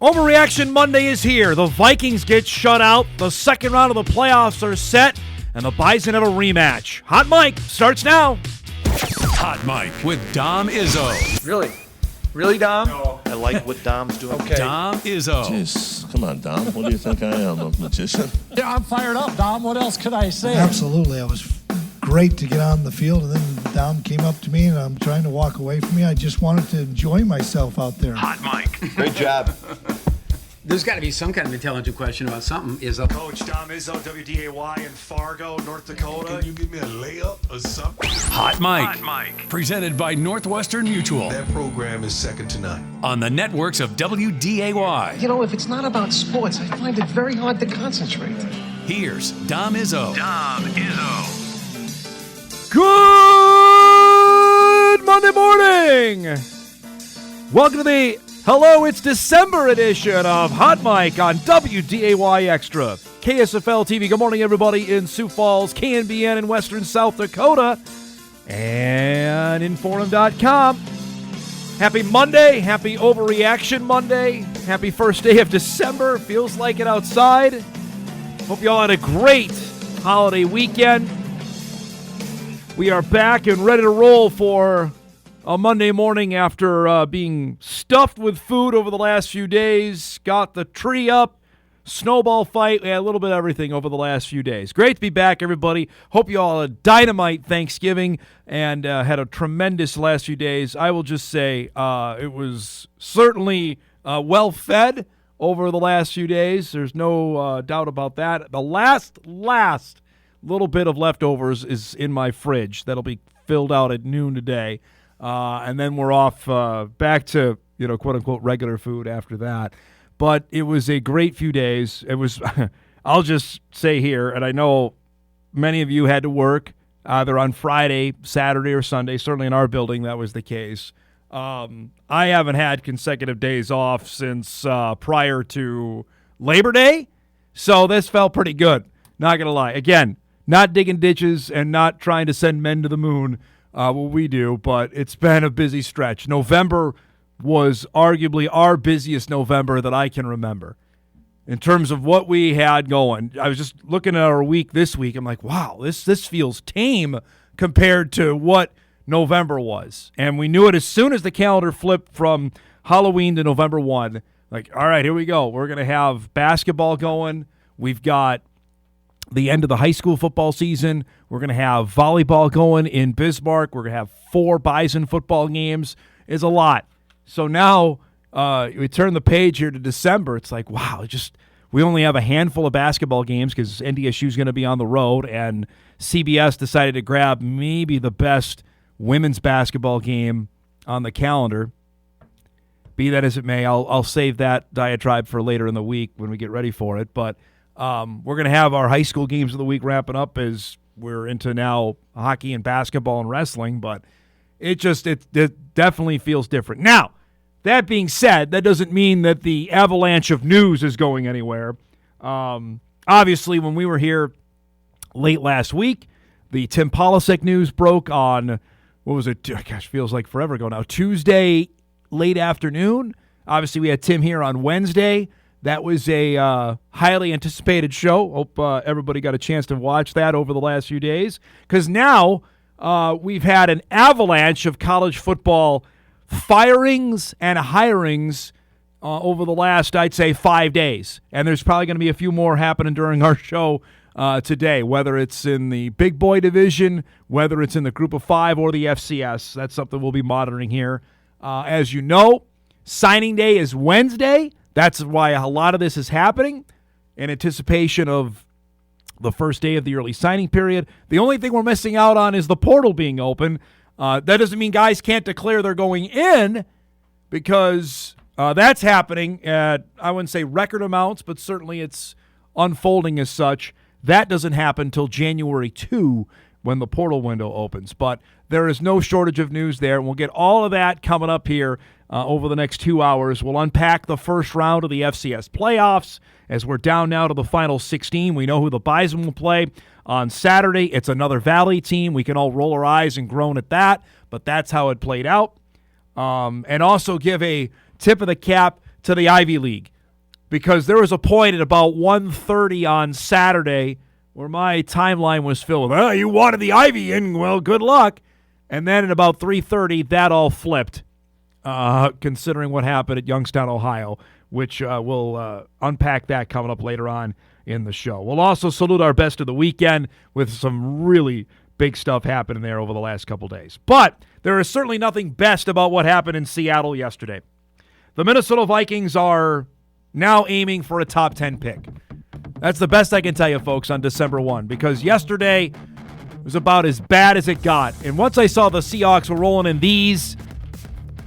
Overreaction Monday is here. The Vikings get shut out. The second round of the playoffs are set, and the Bison have a rematch. Hot Mike starts now. Hot Mike with Dom Izzo. Really? Really, Dom? No. I like what Dom's doing. Okay. Dom Izzo. Jeez, come on, Dom. What do you think I am, a magician? Yeah, I'm fired up, Dom. What else could I say? Absolutely. It was great to get on the field, and then Dom came up to me, and I'm trying to walk away from me. I just wanted to enjoy myself out there. Hot Mike. Great job. There's got to be some kind of intelligent question about something. Izzo. Coach Dom Izzo, WDAY in Fargo, North Dakota. Can you give me a layup or something? Hot Mike. Presented by Northwestern Mutual. That program is second to none. On the networks of WDAY. You know, if it's not about sports, I find it very hard to concentrate. Here's Dom Izzo. Good Monday morning. Welcome to the Hello, it's December edition of Hot Mike on WDAY Extra. KSFL TV, good morning everybody in Sioux Falls, KNBN in Western South Dakota, and Inforum.com. Happy Monday, happy Overreaction Monday, happy first day of December. Feels like it outside. Hope you all had a great holiday weekend. We are back and ready to roll for a Monday morning after being stuffed with food over the last few days. Got the tree up, snowball fight, a little bit of everything over the last few days. Great to be back, everybody. Hope you all had a dynamite Thanksgiving and had a tremendous last few days. I will just say it was certainly well-fed over the last few days. There's no doubt about that. The last little bit of leftovers is in my fridge. That'll be filled out at noon today. And then we're off back to, quote-unquote regular food after that. But it was a great few days. It was, I'll just say here, and I know many of you had to work either on Friday, Saturday, or Sunday. Certainly in our building that was the case. I haven't had consecutive days off since prior to Labor Day, so this felt pretty good. Not going to lie. Again, not digging ditches and not trying to send men to the moon. What we do, but it's been a busy stretch. November was arguably our busiest November that I can remember in terms of what we had going. I was just looking at our week this week. I'm like, wow, this feels tame compared to what November was. And we knew it as soon as the calendar flipped from Halloween to November 1. Like, all right, here we go. We're going to have basketball going. We've got the end of the high school football season. We're going to have volleyball going in Bismarck. We're going to have 4 Bison football games. It's a lot. So now we turn the page here to December. It's like, wow, we only have a handful of basketball games because NDSU is going to be on the road, and CBS decided to grab maybe the best women's basketball game on the calendar. Be that as it may, I'll save that diatribe for later in the week when we get ready for it. But we're going to have our high school games of the week wrapping up as we're into now hockey and basketball and wrestling, but it definitely feels different. Now, that being said, that doesn't mean that the avalanche of news is going anywhere. Obviously, when we were here late last week, the Tim Polasek news broke on, what was it? Gosh, feels like forever ago now. Tuesday, late afternoon. Obviously, we had Tim here on Wednesday. That was a highly anticipated show. Hope everybody got a chance to watch that over the last few days. Because now we've had an avalanche of college football firings and hirings over the last, I'd say, 5 days. And there's probably going to be a few more happening during our show today, whether it's in the big boy division, whether it's in the group of 5 or the FCS. That's something we'll be monitoring here. As you know, signing day is Wednesday. That's why a lot of this is happening in anticipation of the first day of the early signing period. The only thing we're missing out on is the portal being open. That doesn't mean guys can't declare they're going in because that's happening at, I wouldn't say record amounts, but certainly it's unfolding as such. That doesn't happen until January 2 when the portal window opens. But there is no shortage of news there. We'll get all of that coming up here over the next 2 hours. We'll unpack the first round of the FCS playoffs as we're down now to the final 16. We know who the Bison will play on Saturday. It's another Valley team. We can all roll our eyes and groan at that, but that's how it played out. And also give a tip of the cap to the Ivy League, because there was a point at about 1:30 on Saturday where my timeline was filled with, you wanted the Ivy in, well, good luck. And then at about 3:30, that all flipped, considering what happened at Youngstown, Ohio, which we'll unpack that coming up later on in the show. We'll also salute our best of the weekend with some really big stuff happening there over the last couple days. But there is certainly nothing best about what happened in Seattle yesterday. The Minnesota Vikings are now aiming for a top 10 pick. That's the best I can tell you, folks, on December 1, because yesterday was about as bad as it got. And once I saw the Seahawks were rolling in these,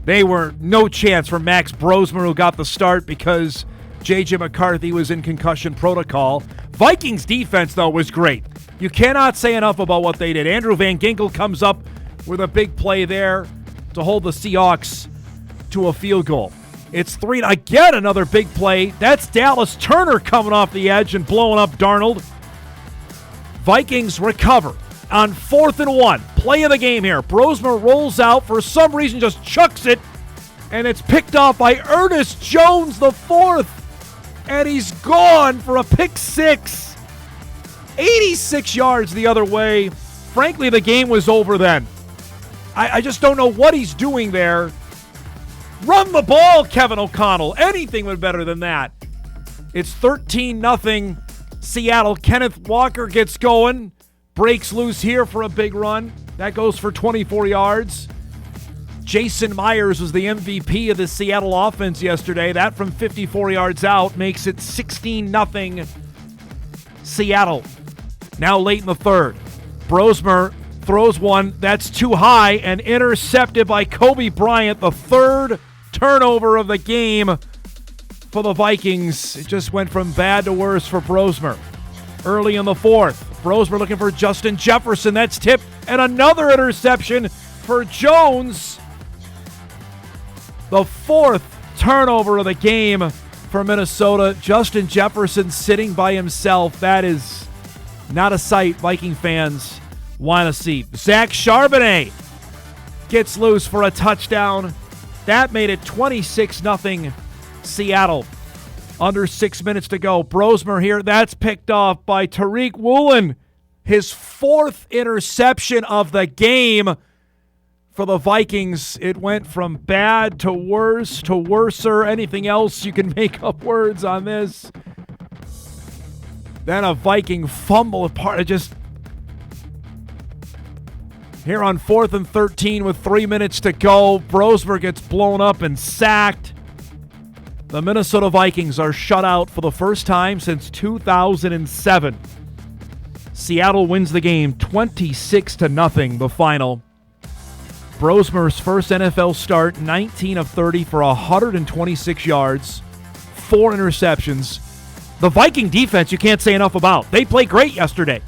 they were no chance for Max Brosmer, who got the start because J.J. McCarthy was in concussion protocol. Vikings defense, though, was great. You cannot say enough about what they did. Andrew Van Ginkel comes up with a big play there to hold the Seahawks to a field goal. It's 3. Again, another big play. That's Dallas Turner coming off the edge and blowing up Darnold. Vikings recover on 4th and 1. Play of the game here. Brosmer rolls out, for some reason just chucks it, and it's picked off by Ernest Jones, the 4th. And he's gone for a pick 6. 86 yards the other way. Frankly, the game was over then. I just don't know what he's doing there. Run the ball, Kevin O'Connell. Anything would be better than that. It's 13-0 Seattle. Kenneth Walker gets going. Breaks loose here for a big run. That goes for 24 yards. Jason Myers was the MVP of the Seattle offense yesterday. That from 54 yards out makes it 16-0 Seattle. Now late in the third, Brosmer throws one that's too high and intercepted by Kobe Bryant, the 3rd turnover of the game for the Vikings. It just went from bad to worse for Brosmer. Early in the 4th, Brosmer looking for Justin Jefferson. That's tipped, and another interception for Jones. The 4th turnover of the game for Minnesota. Justin Jefferson sitting by himself. That is not a sight Viking fans want to see. Zach Charbonnet gets loose for a touchdown. That made it 26-0 Seattle. Under 6 minutes to go. Brosmer here. That's picked off by Tariq Woolen. His 4th interception of the game for the Vikings. It went from bad to worse to worser. Anything else, you can make up words on this. Then a Viking fumble apart. It just... Here on 4th and 13 with 3 minutes to go, Brosmer gets blown up and sacked. The Minnesota Vikings are shut out for the first time since 2007. Seattle wins the game 26-0, the final. Brosmer's first NFL start, 19 of 30 for 126 yards, 4 interceptions. The Viking defense you can't say enough about. They played great yesterday.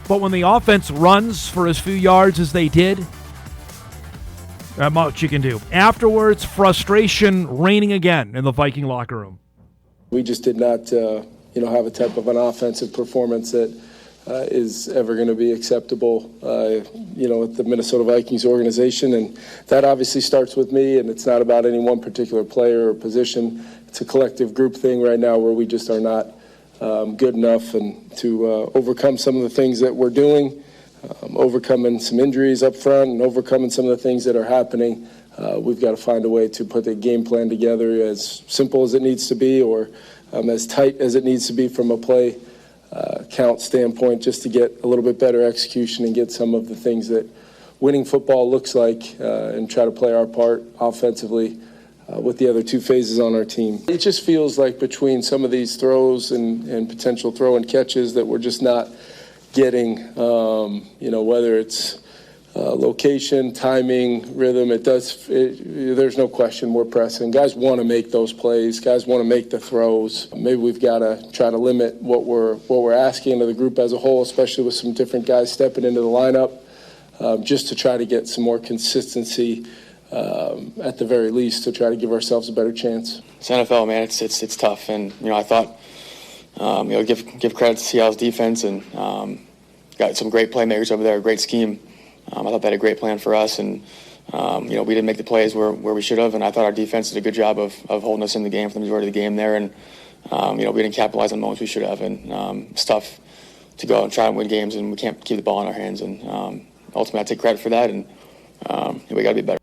But when the offense runs for as few yards as they did, not much you can do. Afterwards, frustration reigning again in the Viking locker room. We just did not, have a type of an offensive performance that is ever going to be acceptable, with the Minnesota Vikings organization. And that obviously starts with me, and it's not about any one particular player or position. It's a collective group thing right now where we just are not good enough and to overcome some of the things that we're doing. Overcoming some injuries up front and overcoming some of the things that are happening. We've got to find a way to put the game plan together as simple as it needs to be or as tight as it needs to be from a play count standpoint, just to get a little bit better execution and get some of the things that winning football looks like and try to play our part offensively with the other 2 phases on our team. It just feels like between some of these throws and potential throw and catches that we're just not getting, whether it's location, timing, rhythm, there's no question we're pressing. Guys want to make those plays. Guys want to make the throws. Maybe we've got to try to limit what we're asking of the group as a whole, especially with some different guys stepping into the lineup, just to try to get some more consistency at the very least to try to give ourselves a better chance. It's NFL, man. It's tough, and I thought. Give credit to Seattle's defense and got some great playmakers over there, a great scheme. I thought they had a great plan for us, and we didn't make the plays where we should have, and I thought our defense did a good job of holding us in the game for the majority of the game there, and we didn't capitalize on moments we should have, and it's tough to go out and try and win games, and we can't keep the ball in our hands, and ultimately I take credit for that, and we got to be better.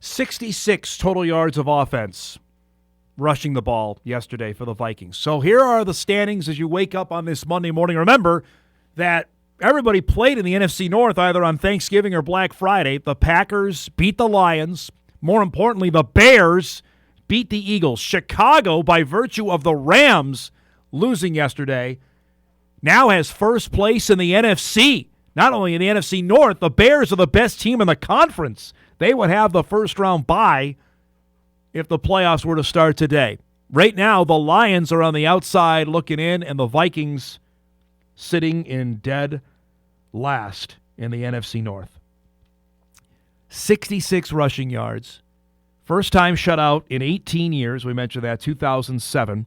66 total yards of offense rushing the ball yesterday for the Vikings. So here are the standings as you wake up on this Monday morning. Remember that everybody played in the NFC North either on Thanksgiving or Black Friday. The Packers beat the Lions. More importantly, the Bears beat the Eagles. Chicago, by virtue of the Rams losing yesterday, now has first place in the NFC. Not only in the NFC North, the Bears are the best team in the conference. They would have the first-round bye if the playoffs were to start today. Right now, the Lions are on the outside looking in, and the Vikings sitting in dead last in the NFC North. 66 rushing yards. First time shutout in 18 years. We mentioned that, 2007.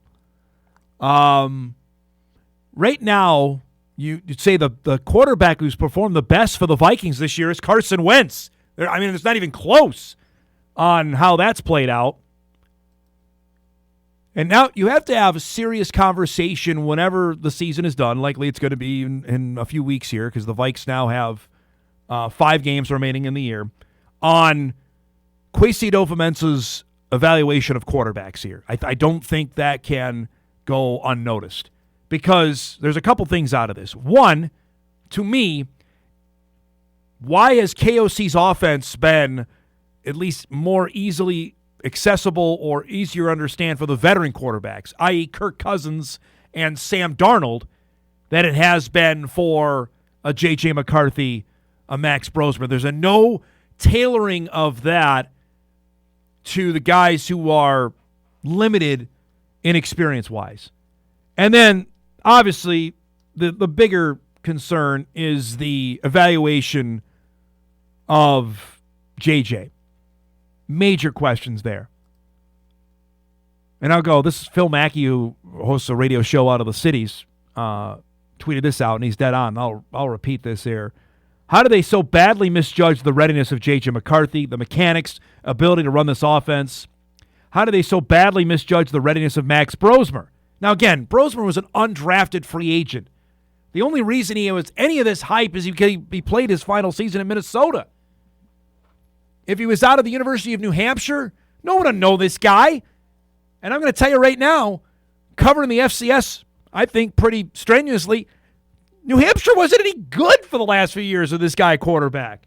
Right now, you'd say the quarterback who's performed the best for the Vikings this year is Carson Wentz. I mean, it's not even close on how that's played out. And now you have to have a serious conversation whenever the season is done. Likely it's going to be in a few weeks here because the Vikes now have 5 games remaining in the year on Kwesi Adofo-Mensah's evaluation of quarterbacks here. I don't think that can go unnoticed because there's a couple things out of this. One, to me, why has KOC's offense been at least more easily accessible or easier to understand for the veteran quarterbacks, i.e. Kirk Cousins and Sam Darnold, than it has been for a J.J. McCarthy, a Max Brosmer? There's no tailoring of that to the guys who are limited in experience-wise. And then, obviously, the bigger concern is the evaluation of J.J. Major questions there. And I'll go, this is Phil Mackey, who hosts a radio show out of the cities, tweeted this out, and he's dead on. I'll repeat this here. How do they so badly misjudge the readiness of J.J. McCarthy, the mechanics, ability to run this offense? How do they so badly misjudge the readiness of Max Brosmer? Now, again, Brosmer was an undrafted free agent. The only reason he was any of this hype is he played his final season in Minnesota. If he was out of the University of New Hampshire, no one would know this guy. And I'm going to tell you right now, covering the FCS, I think, pretty strenuously, New Hampshire wasn't any good for the last few years of this guy quarterback.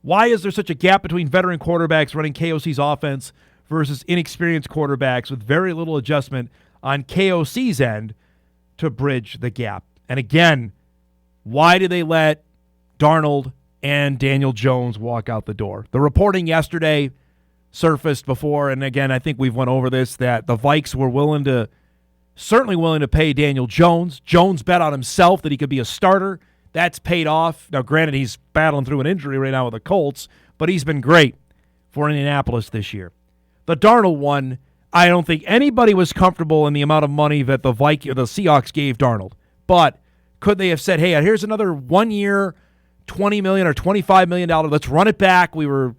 Why is there such a gap between veteran quarterbacks running KOC's offense versus inexperienced quarterbacks with very little adjustment on KOC's end to bridge the gap? And again, why did they let Darnold and Daniel Jones walk out the door? The reporting yesterday surfaced before, and again, I think we've went over this, that the Vikes were certainly willing to pay Daniel Jones. Jones bet on himself that he could be a starter. That's paid off. Now, granted, he's battling through an injury right now with the Colts, but he's been great for Indianapolis this year. The Darnold one, I don't think anybody was comfortable in the amount of money that the Seahawks gave Darnold. But could they have said, hey, here's another 1 year, $20 million or $25 million, let's run it back. We were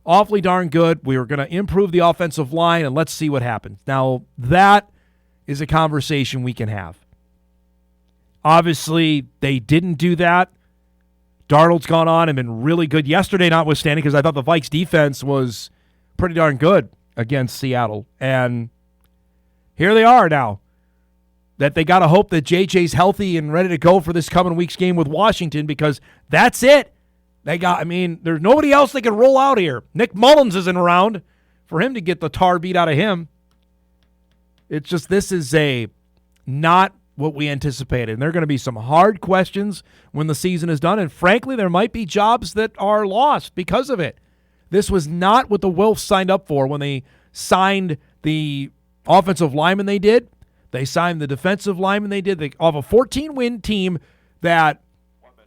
awfully darn good. We were going to improve the offensive line, and let's see what happens. Now, that is a conversation we can have. Obviously, they didn't do that. Darnold's gone on and been really good yesterday, notwithstanding, because I thought the Vikes defense was pretty darn good against Seattle. And here they are now, that they got to hope that JJ's healthy and ready to go for this coming week's game with Washington, because that's it. There's nobody else they can roll out here. Nick Mullins isn't around for him to get the tar beat out of him. It's just, this is not what we anticipated. And there are going to be some hard questions when the season is done. And frankly, there might be jobs that are lost because of it. This was not what the Wilfs signed up for when they signed the offensive lineman they did. They signed the defensive lineman they did. They have a 14-win team that,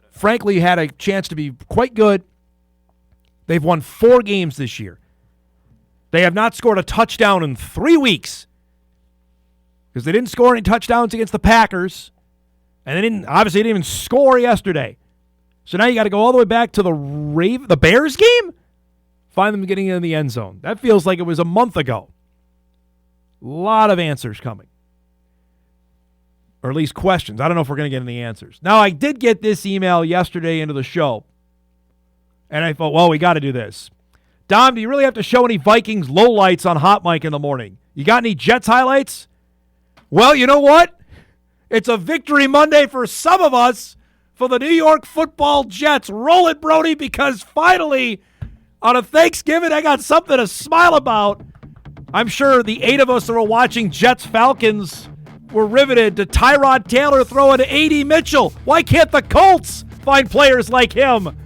frankly, had a chance to be quite good. They've won 4 games this year. They have not scored a touchdown in 3 weeks because they didn't score any touchdowns against the Packers, and they didn't even score yesterday. So now you got to go all the way back to the Bears game? Find them getting in the end zone. That feels like it was a month ago. A lot of answers coming. Or at least questions. I don't know if we're going to get any answers. Now, I did get this email yesterday into the show. And I thought, well, we got to do this. Dom, do you really have to show any Vikings lowlights on Hot Mic in the morning? You got any Jets highlights? Well, you know what? It's a victory Monday for some of us for the New York Football Jets. Roll it, Brody, because finally, on a Thanksgiving, I got something to smile about. I'm sure the 8 of us that were watching Jets-Falcons were riveted to Tyrod Taylor throwing to A.D. Mitchell. Why can't the Colts find players like him?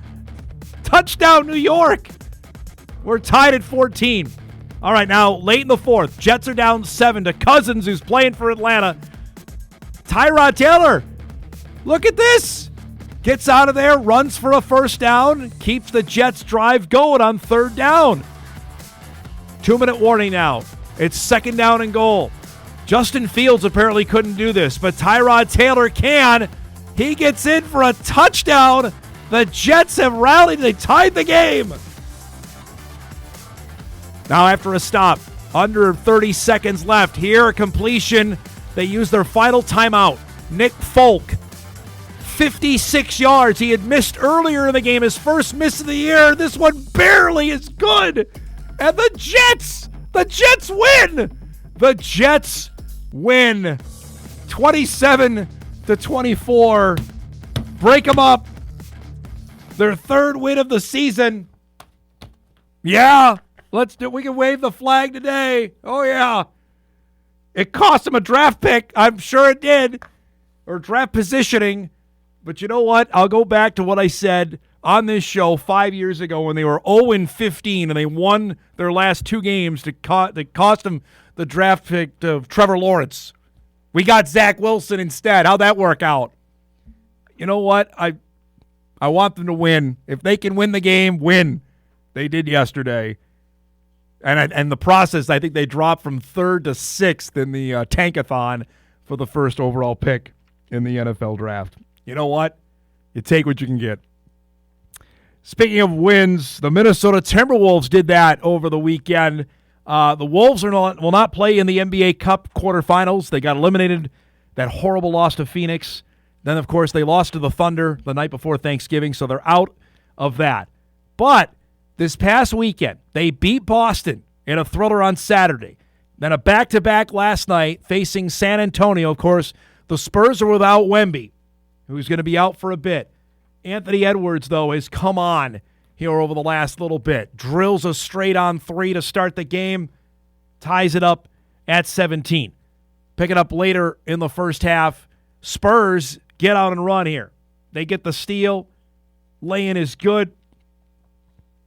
Touchdown, New York. We're tied at 14. All right, now, late in the fourth, Jets are down 7 to Cousins, who's playing for Atlanta. Tyrod Taylor, look at this. Gets out of there, runs for a first down, keeps the Jets drive going on third down. 2-minute warning now. It's second down and goal. Justin Fields apparently couldn't do this, but Tyrod Taylor can. He gets in for a touchdown. The Jets have rallied. They tied the game. Now after a stop, under 30 seconds left. Here, a completion. They use their final timeout. Nick Folk, 56 yards. He had missed earlier in the game, his first miss of the year. This one barely is good. And the Jets win. The Jets win 27-24. Break them up. Their third win of the season. Yeah, let's do. We can wave the flag today. Oh yeah. It cost them a draft pick. I'm sure it did. Or draft positioning. But you know what? I'll go back to what I said on this show 5 years ago when they were 0-15 and they won their last 2 games that cost them the draft pick of Trevor Lawrence. We got Zach Wilson instead. How'd that work out? You know what? I want them to win. If they can win the game, win. They did yesterday. And the process, I think they dropped from 3rd to 6th in the tankathon for the first overall pick in the NFL draft. You know what? You take what you can get. Speaking of wins, the Minnesota Timberwolves did that over the weekend. The Wolves will not play in the NBA Cup quarterfinals. They got eliminated, that horrible loss to Phoenix. Then, of course, they lost to the Thunder the night before Thanksgiving, so they're out of that. But this past weekend, they beat Boston in a thriller on Saturday. Then a back-to-back last night facing San Antonio. Of course, the Spurs are without Wemby, who's going to be out for a bit. Anthony Edwards, though, has come on here over the last little bit. Drills a straight-on 3 to start the game. Ties it up at 17. Pick it up later in the first half. Spurs get out and run here. They get the steal. Lay-in is good.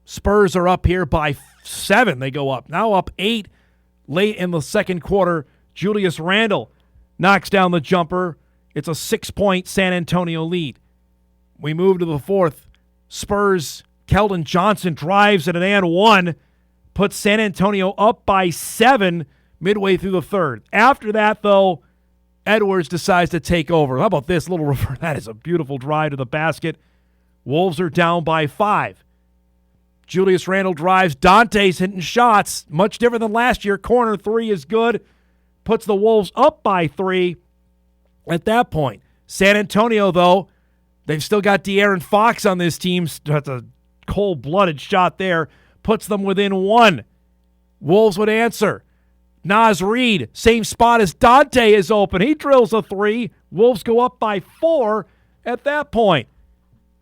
Spurs are up here by 7. They go up. Now up 8 late in the second quarter. Julius Randle knocks down the jumper. It's a 6-point San Antonio lead. We move to the fourth. Spurs, Keldon Johnson drives at an and 1, puts San Antonio up by 7 midway through the third. After that, though, Edwards decides to take over. How about this little reverse? That is a beautiful drive to the basket. Wolves are down by 5. Julius Randle drives. Dante's hitting shots. Much different than last year. Corner 3 is good. Puts the Wolves up by 3 at that point. San Antonio, though, they've still got De'Aaron Fox on this team. That's a cold-blooded shot there. Puts them within 1. Wolves would answer. Naz Reid, same spot as Dante is open. He drills a 3. Wolves go up by 4 at that point.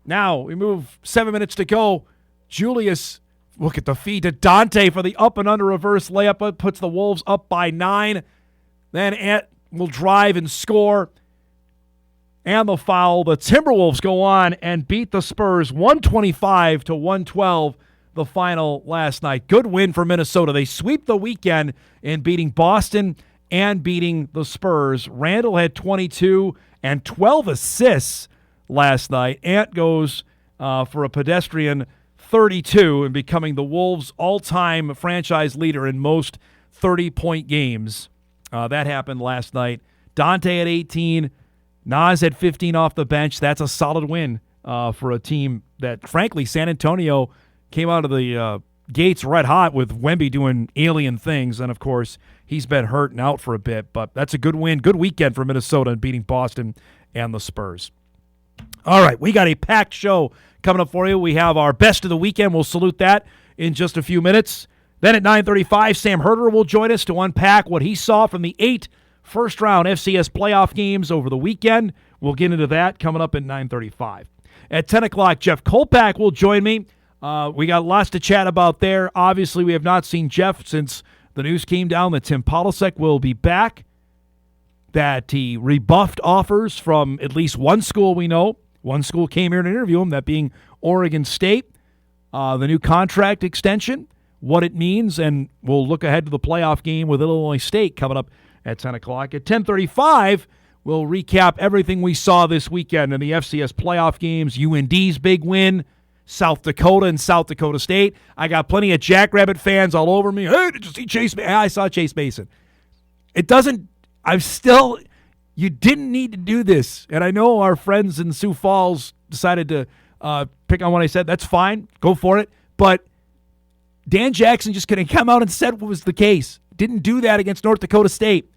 Now we move 7 minutes to go. Julius, look at the feed to Dante for the up and under reverse layup. Puts the Wolves up by 9. Then Ant will drive and score. And the foul. The Timberwolves go on and beat the Spurs 125-112, the final last night. Good win for Minnesota. They sweep the weekend in beating Boston and beating the Spurs. Randall had 22 and 12 assists last night. Ant goes for a pedestrian 32 and becoming the Wolves' all-time franchise leader in most 30-point games. That happened last night. Dante at 18. Naz had 15 off the bench. That's a solid win for a team that, frankly, San Antonio came out of the gates red hot with Wemby doing alien things. And, of course, he's been hurt and out for a bit. But that's a good win, good weekend for Minnesota in beating Boston and the Spurs. All right, we got a packed show coming up for you. We have our best of the weekend. We'll salute that in just a few minutes. Then at 9:35, Sam Herder will join us to unpack what he saw from the 8 first-round FCS playoff games over the weekend. We'll get into that coming up at 9:35. At 10 o'clock, Jeff Kolpack will join me. We got lots to chat about there. Obviously, we have not seen Jeff since the news came down that Tim Polasek will be back, that he rebuffed offers from at least one school we know. One school came here to interview him, that being Oregon State. The new contract extension, what it means, and we'll look ahead to the playoff game with Illinois State coming up at 10 o'clock. At 10:35, we'll recap everything we saw this weekend in the FCS playoff games. UND's big win, South Dakota and South Dakota State. I got plenty of Jackrabbit fans all over me. Hey, did you see Chase Mason? I saw Chase Mason. You didn't need to do this. And I know our friends in Sioux Falls decided to pick on what I said. That's fine. Go for it. But Dan Jackson just could have come out and said what was the case. Didn't do that against North Dakota State.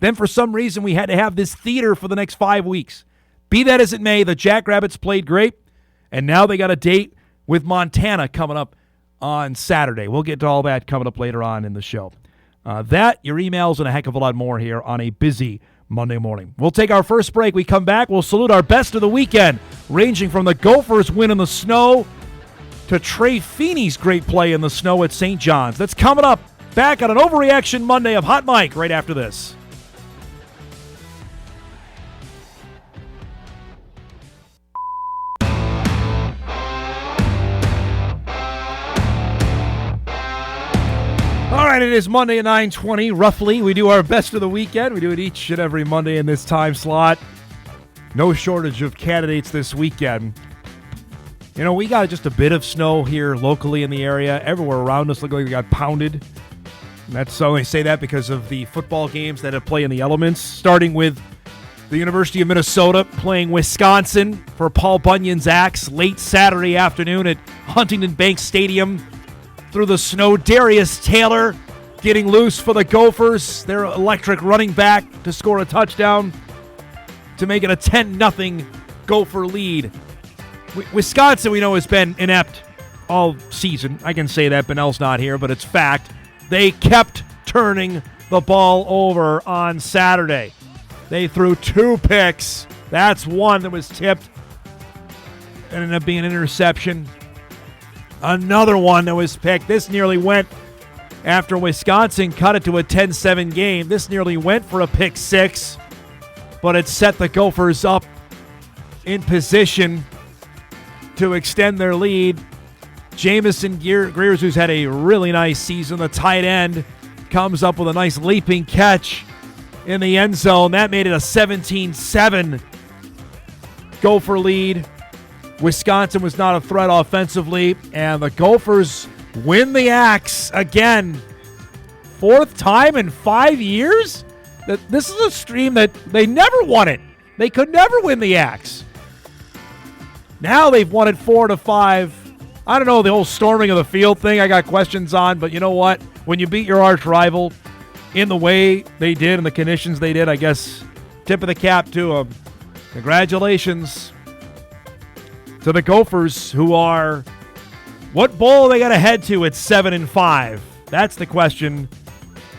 Then for some reason we had to have this theater for the next 5 weeks. Be that as it may, the Jackrabbits played great, and now they got a date with Montana coming up on Saturday. We'll get to all that coming up later on in the show. That, your emails, and a heck of a lot more here on a busy Monday morning. We'll take our first break. We come back. We'll salute our best of the weekend, ranging from the Gophers' win in the snow to Trey Feeney's great play in the snow at St. John's. That's coming up back on an Overreaction Monday of Hot Mike right after this. All right, it is Monday at 9:20, roughly. We do our best of the weekend. We do it each and every Monday in this time slot. No shortage of candidates this weekend. You know, we got just a bit of snow here locally in the area. Everywhere around us looked like we got pounded. And that's only say that because of the football games that have played in the elements, starting with the University of Minnesota playing Wisconsin for Paul Bunyan's Axe late Saturday afternoon at Huntington Bank Stadium. Through the snow, Darius Taylor getting loose for the Gophers, their electric running back, to score a touchdown to make it a 10-0 Gopher lead. Wisconsin, we know, has been inept all season. I can say that. Benell's not here, but it's fact. They kept turning the ball over on Saturday. They threw 2 picks. That's one that was tipped and ended up being an interception. Another one that was picked. This nearly went, after Wisconsin cut it to a 10-7 game, this nearly went for a pick 6, but it set the Gophers up in position to extend their lead. Jamison Greers, who's had a really nice season, the tight end, comes up with a nice leaping catch in the end zone. That made it a 17-7 Gopher lead. Wisconsin was not a threat offensively, and the Gophers win the Axe again. 4th time in 5 years? This is a stream that they never won it. They could never win the Axe. Now they've won it 4-5. I don't know the whole storming of the field thing I got questions on, but you know what? When you beat your arch rival in the way they did and the conditions they did, I guess tip of the cap to them. Congratulations to the Gophers, who are, what bowl are they got to head to at 7-5? That's the question.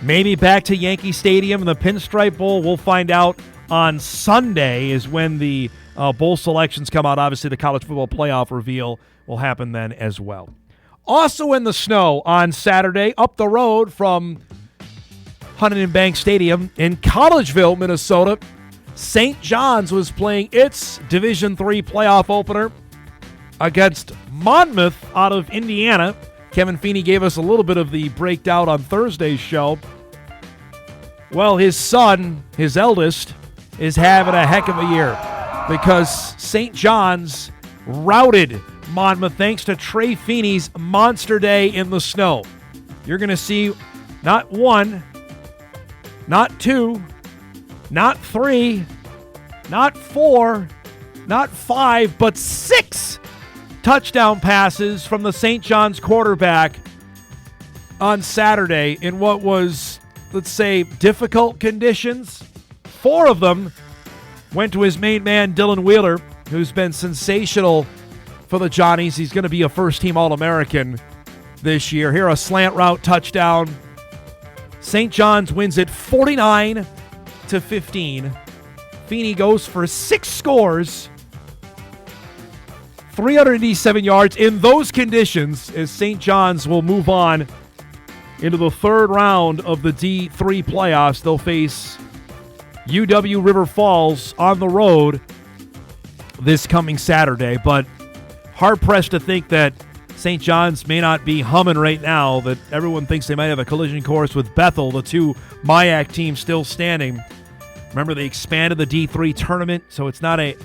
Maybe back to Yankee Stadium in the Pinstripe Bowl. We'll find out on Sunday is when the bowl selections come out. Obviously, the college football playoff reveal will happen then as well. Also in the snow on Saturday, up the road from Huntington Bank Stadium in Collegeville, Minnesota, St. John's was playing its Division III playoff opener against Monmouth out of Indiana. Kevin Feeney gave us a little bit of the breakdown on Thursday's show. Well, his son, his eldest, is having a heck of a year because St. John's routed Monmouth thanks to Trey Feeney's monster day in the snow. You're going to see not 1, not 2, not 3, not 4, not 5, but 6 touchdown passes from the St. John's quarterback on Saturday in what was, let's say, difficult conditions. 4 of them went to his main man, Dylan Wheeler, who's been sensational for the Johnnies. He's going to be a first-team All-American this year. Here, a slant route touchdown. St. John's wins it 49-15. Feeney goes for 6 scores, 387 yards in those conditions, as St. John's will move on into the 3rd round of the D3 playoffs. They'll face UW River Falls on the road this coming Saturday, but hard-pressed to think that St. John's may not be humming right now, that everyone thinks they might have a collision course with Bethel, the 2 MIAC teams still standing. Remember, they expanded the D3 tournament, so it's not the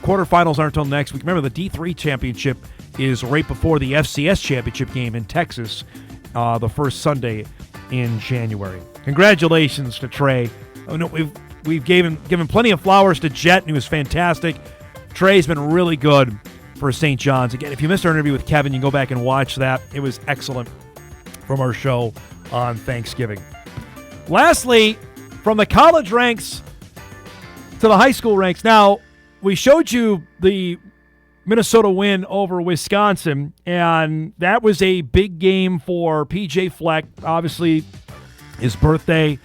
quarterfinals aren't until next week. Remember, the D3 championship is right before the FCS championship game in Texas, the first Sunday in January. Congratulations to Trey. Oh, no, we've given plenty of flowers to Jet, and he was fantastic. Trey's been really good for St. John's. Again, if you missed our interview with Kevin, you can go back and watch that. It was excellent from our show on Thanksgiving. Lastly, from the college ranks to the high school ranks. Now, we showed you the Minnesota win over Wisconsin, and that was a big game for PJ Fleck. Obviously, his birthday,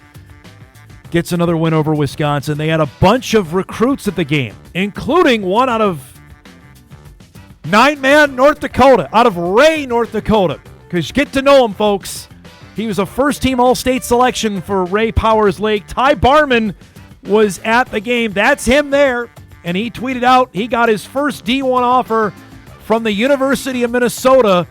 gets another win over Wisconsin. They had a bunch of recruits at the game, including one out of 9-man North Dakota, out of Ray, North Dakota. Because get to know him, folks. He was a first-team All-State selection for Ray Powers Lake. Ty Barman was at the game. That's him there. And he tweeted out he got his first D1 offer from the University of Minnesota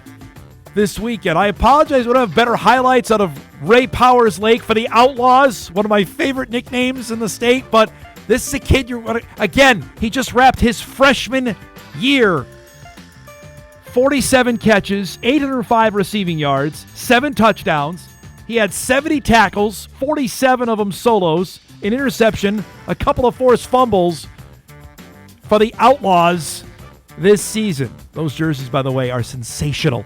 this weekend. I apologize, we don't have better highlights out of Ray Powers Lake for the Outlaws, one of my favorite nicknames in the state. But this is a kid, again, he just wrapped his freshman year. 47 catches, 805 receiving yards, 7 touchdowns. He had 70 tackles, 47 of them solos, an interception, a couple of forced fumbles for the Outlaws this season. Those jerseys, by the way, are sensational.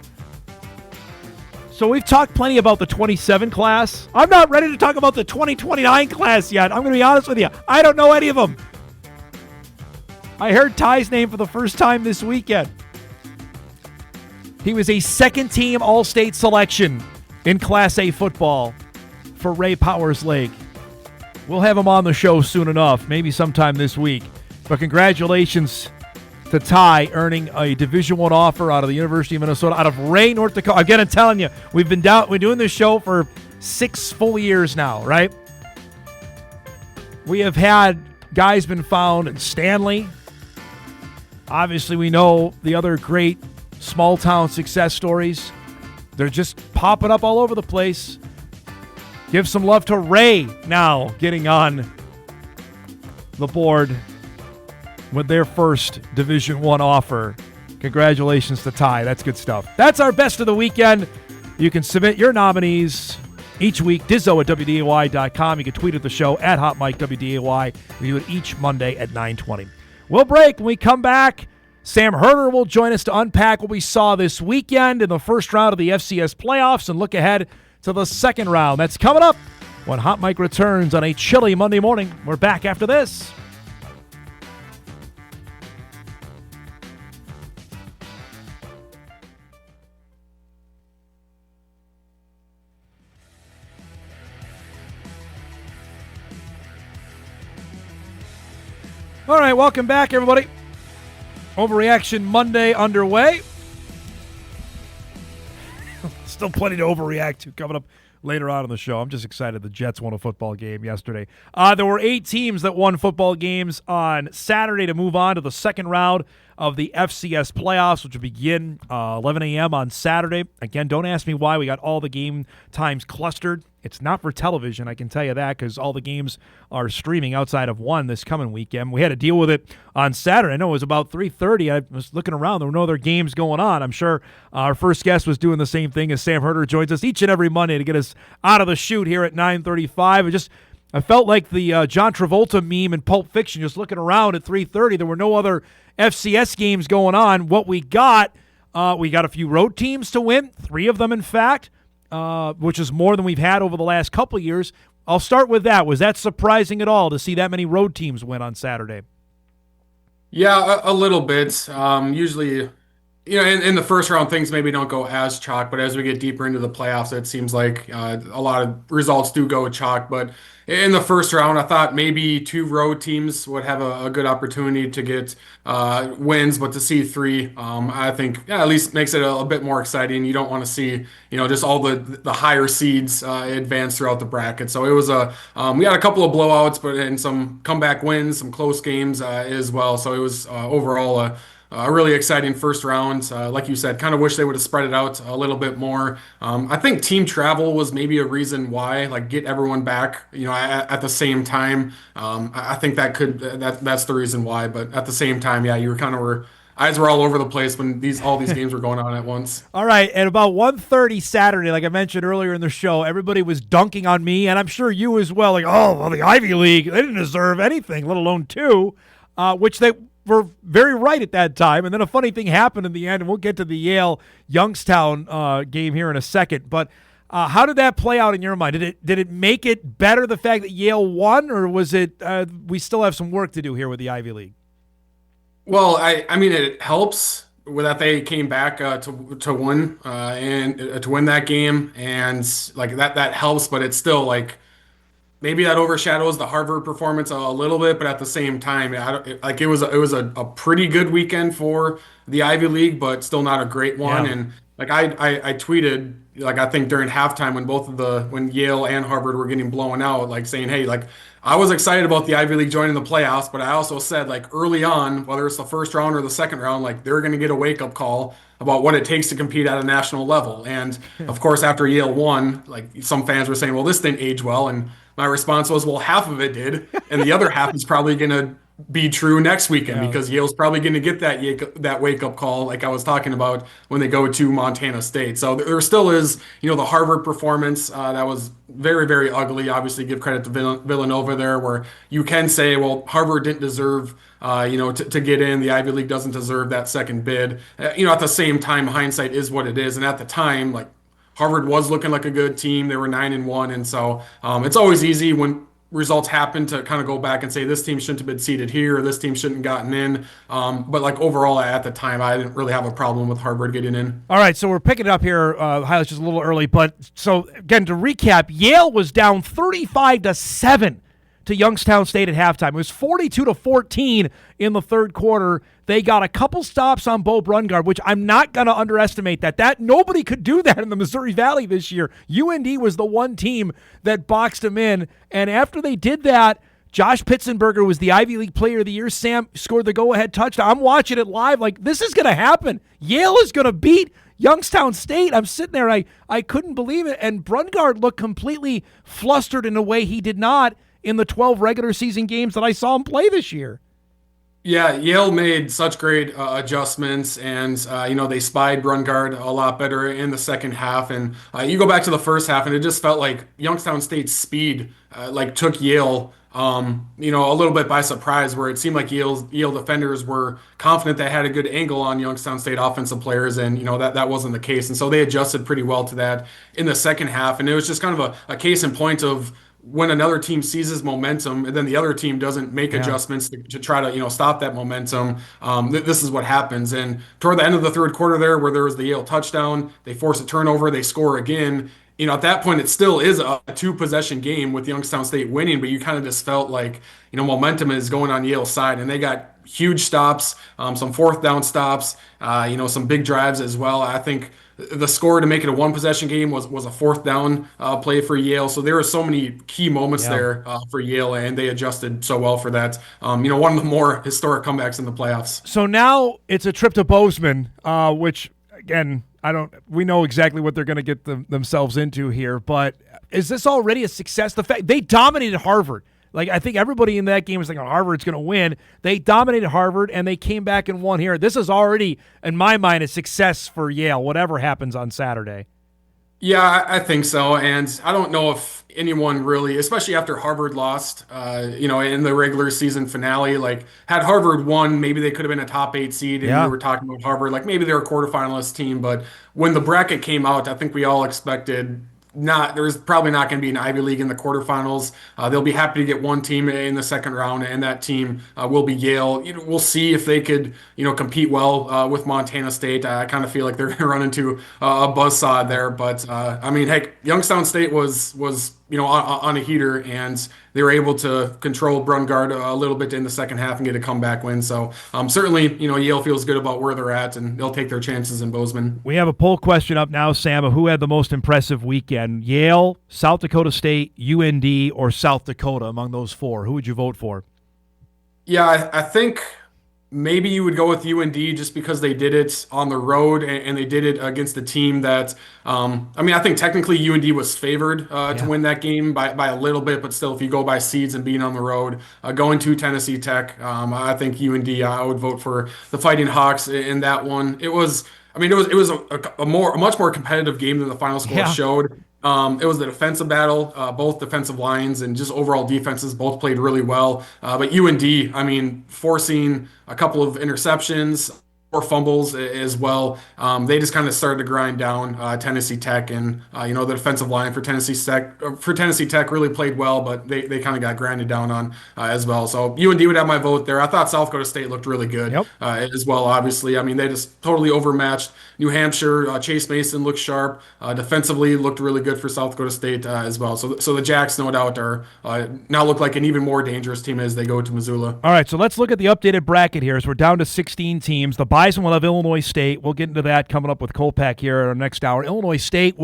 So we've talked plenty about the 27 class. I'm not ready to talk about the 2029 class yet. I'm going to be honest with you. I don't know any of them. I heard Ty's name for the first time this weekend. He was a second-team All-State selection in Class A football for Ray Powers Lake. We'll have him on the show soon enough, maybe sometime this week. But congratulations to Ty earning a Division I offer out of the University of Minnesota, out of Ray, North Dakota. Again, I'm telling you, we're doing this show for 6 full years now, right? We have had guys been found in Stanley. Obviously, we know the other great small-town success stories. They're just popping up all over the place. Give some love to Ray now getting on the board with their first Division I offer. Congratulations to Ty. That's good stuff. That's our best of the weekend. You can submit your nominees each week. Dizzo at WDAY.com. You can tweet at the show at HotMikeWDAY. We do it each Monday at 9:20. We'll break. When we come back, Sam Herder will join us to unpack what we saw this weekend in the first round of the FCS playoffs and look ahead to the second round. That's coming up when Hot Mike returns on a chilly Monday morning. We're back after this. All right, welcome back, everybody. Overreaction Monday underway. Still plenty to overreact to coming up later on in the show. I'm just excited the Jets won a football game yesterday. There were 8 teams that won football games on Saturday to move on to the second round of the FCS playoffs, which will begin 11 a.m. on Saturday. Again, don't ask me why we got all the game times clustered. It's not for television, I can tell you that, because all the games are streaming outside of one this coming weekend. We had to deal with it on Saturday. I know it was about 3:30. I was looking around. There were no other games going on. I'm sure our first guest was doing the same thing as Sam Herder joins us each and every Monday to get us out of the chute here at 9:35. I felt like the John Travolta meme in Pulp Fiction, just looking around at 3:30. There were no other FCS games going on. What we got a few road teams to win, 3 of them, in fact, which is more than we've had over the last couple of years. I'll start with that. Was that surprising at all to see that many road teams win on Saturday? Yeah, a little bit. Usually, in the first round, things maybe don't go as chalk, but as we get deeper into the playoffs, it seems like a lot of results do go chalk. But in the first round, I thought maybe 2 road teams would have a good opportunity to get wins, but to see 3, I think at least makes it a bit more exciting. You don't want to see, just all the higher seeds advance throughout the bracket. So it was we had a couple of blowouts, but and some comeback wins, some close games as well. So it was overall a really exciting first round. Like you said, kind of wish they would have spread it out a little bit more. I think team travel was maybe a reason why, like get everyone back, at the same time. I think that's the reason why. But at the same time, yeah, you were eyes were all over the place when all these games were going on at once. All right, at about 1:30 Saturday, like I mentioned earlier in the show, everybody was dunking on me, and I'm sure you as well. Like, oh, well, the Ivy League, they didn't deserve anything, let alone 2, which they were very right at that time. And then a funny thing happened in the end, and we'll get to the Yale-Youngstown game here in a second. But how did that play out in your mind? Did it make it better, the fact that Yale won, or was it we still have some work to do here with the Ivy League? Well, I mean, it helps with that they came back to win and to win that game, and like that helps, but it's still like maybe that overshadows the Harvard performance a little bit, but at the same time, it was a pretty good weekend for the Ivy League, but still not a great one. Yeah. And like I tweeted, like I think during halftime when Yale and Harvard were getting blown out, like saying, hey, like I was excited about the Ivy League joining the playoffs, but I also said like early on, whether it's the first round or the second round, like they're going to get a wake up call about what it takes to compete at a national level. And of course, after Yale won, like some fans were saying, well, this didn't age well. And my response was, well, half of it did, and the other half is probably going to be true next weekend because Yale's probably going to get that wake-up call like I was talking about when they go to Montana State. So there still is, the Harvard performance that was very, very ugly. Obviously, give credit to Villanova there, where you can say, well, Harvard didn't deserve to get in. The Ivy League doesn't deserve that second bid. At the same time, hindsight is what it is. And at the time, like, Harvard was looking like a good team. They were 9-1. And so it's always easy when results happen to kind of go back and say this team shouldn't have been seated here or this team shouldn't have gotten in. But like overall at the time, I didn't really have a problem with Harvard getting in. All right, so we're picking it up here. Highlights just a little early, but so again to recap, Yale was down 35-7 to Youngstown State at halftime. It was 42-14 in the third quarter. They got a couple stops on Bo Brungard, which I'm not going to underestimate that nobody could do that in the Missouri Valley this year. UND was the one team that boxed him in, and after they did that, Josh Pitzenberger was the Ivy League Player of the Year. Sam scored the go-ahead touchdown. I'm watching it live like, this is going to happen. Yale is going to beat Youngstown State. I'm sitting there. I couldn't believe it, and Brungard looked completely flustered in a way he did not in the 12 regular season games that I saw him play this year. Yeah, Yale made such great adjustments, and they spied Brungard a lot better in the second half. And you go back to the first half, and it just felt like Youngstown State's speed took Yale, a little bit by surprise. Where it seemed like Yale defenders were confident they had a good angle on Youngstown State offensive players, and that wasn't the case. And so they adjusted pretty well to that in the second half, and it was just kind of a case in point of when another team seizes momentum and then the other team doesn't make adjustments to try to stop that momentum, this is what happens. And toward the end of the third quarter there, where there was the Yale touchdown, they force a turnover, they score again. At that point, it still is a 2-possession game with Youngstown State winning, but you kind of just felt like momentum is going on Yale's side, and they got huge stops, some fourth down stops, some big drives as well. I think the score to make it a 1-possession game was a fourth down play for Yale. So there were so many key moments there for Yale, and they adjusted so well for that. One of the more historic comebacks in the playoffs. So now it's a trip to Bozeman, which, again, we know exactly what they're going to get themselves into here, but is this already a success? The fact they dominated Harvard. Like, I think everybody in that game was thinking Harvard's going to win. They dominated Harvard, and they came back and won here. This is already, in my mind, a success for Yale, whatever happens on Saturday. Yeah, I think so. And I don't know if anyone really, especially after Harvard lost, in the regular season finale, like had Harvard won, maybe they could have been a top 8 seed. And we Yeah. were talking about Harvard, like maybe they're a quarterfinalist team. But when the bracket came out, I think we all expected there's probably not going to be an Ivy League in the quarterfinals. They'll be happy to get one team in the second round, and that team will be Yale. We'll see if they could, compete well with Montana State. I kind of feel like they're going to run into a buzzsaw there, but I mean, heck, Youngstown State was on a heater, and they were able to control Brungard a little bit in the second half and get a comeback win. So certainly, Yale feels good about where they're at, and they'll take their chances in Bozeman. We have a poll question up now, Sam, of who had the most impressive weekend: Yale, South Dakota State, UND, or South Dakota. Among those four, who would you vote for? Yeah, I think maybe you would go with UND just because they did it on the road and they did it against a team that, I think technically UND was favored to win that game by a little bit, but still, if you go by seeds and being on the road, going to Tennessee Tech, I think UND, I would vote for the Fighting Hawks in that one. It was a much more competitive game than the final score showed. It was the defensive battle, both defensive lines and just overall defenses both played really well. But UND, forcing a couple of interceptions or fumbles as well. They just kind of started to grind down Tennessee Tech, and the defensive line for Tennessee Tech really played well, but they kind of got grinded down on as well. So UND would have my vote there. I thought South Dakota State looked really good as well. Obviously, they just totally overmatched New Hampshire. Chase Mason looked sharp. Defensively looked really good for South Dakota State as well. So the Jacks, no doubt, are now look like an even more dangerous team as they go to Missoula. All right, so let's look at the updated bracket here. As we're down to 16 teams. The Bison will have Illinois State. We'll get into that coming up with Kolpack here in our next hour. Illinois State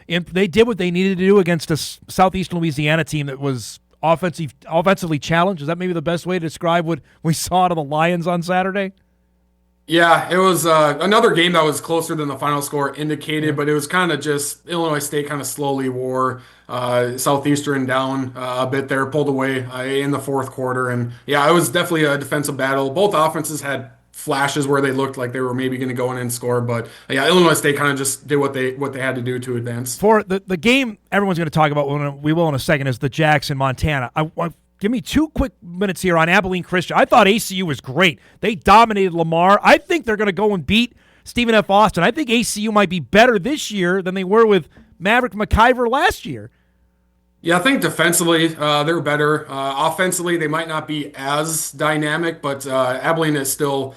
they did what they needed to do against a Southeastern Louisiana team that was offensively challenged. Is that maybe the best way to describe what we saw to the Lions on Saturday? Yeah, it was another game that was closer than the final score indicated, but it was kind of just Illinois State kind of slowly wore Southeastern down a bit there, pulled away in the fourth quarter. And yeah, it was definitely a defensive battle. Both offenses had flashes where they looked like they were maybe going to go in and score, but yeah, Illinois State kind of just did what they had to do to advance. For the game everyone's going to talk about, we will in a second, is the Jacks in Montana. Give me 2 quick minutes here on Abilene Christian. I thought ACU was great. They dominated Lamar. I think they're going to go and beat Stephen F. Austin. I think ACU might be better this year than they were with Maverick McIver last year. Yeah, I think defensively they're better. Offensively, they might not be as dynamic, but Abilene is still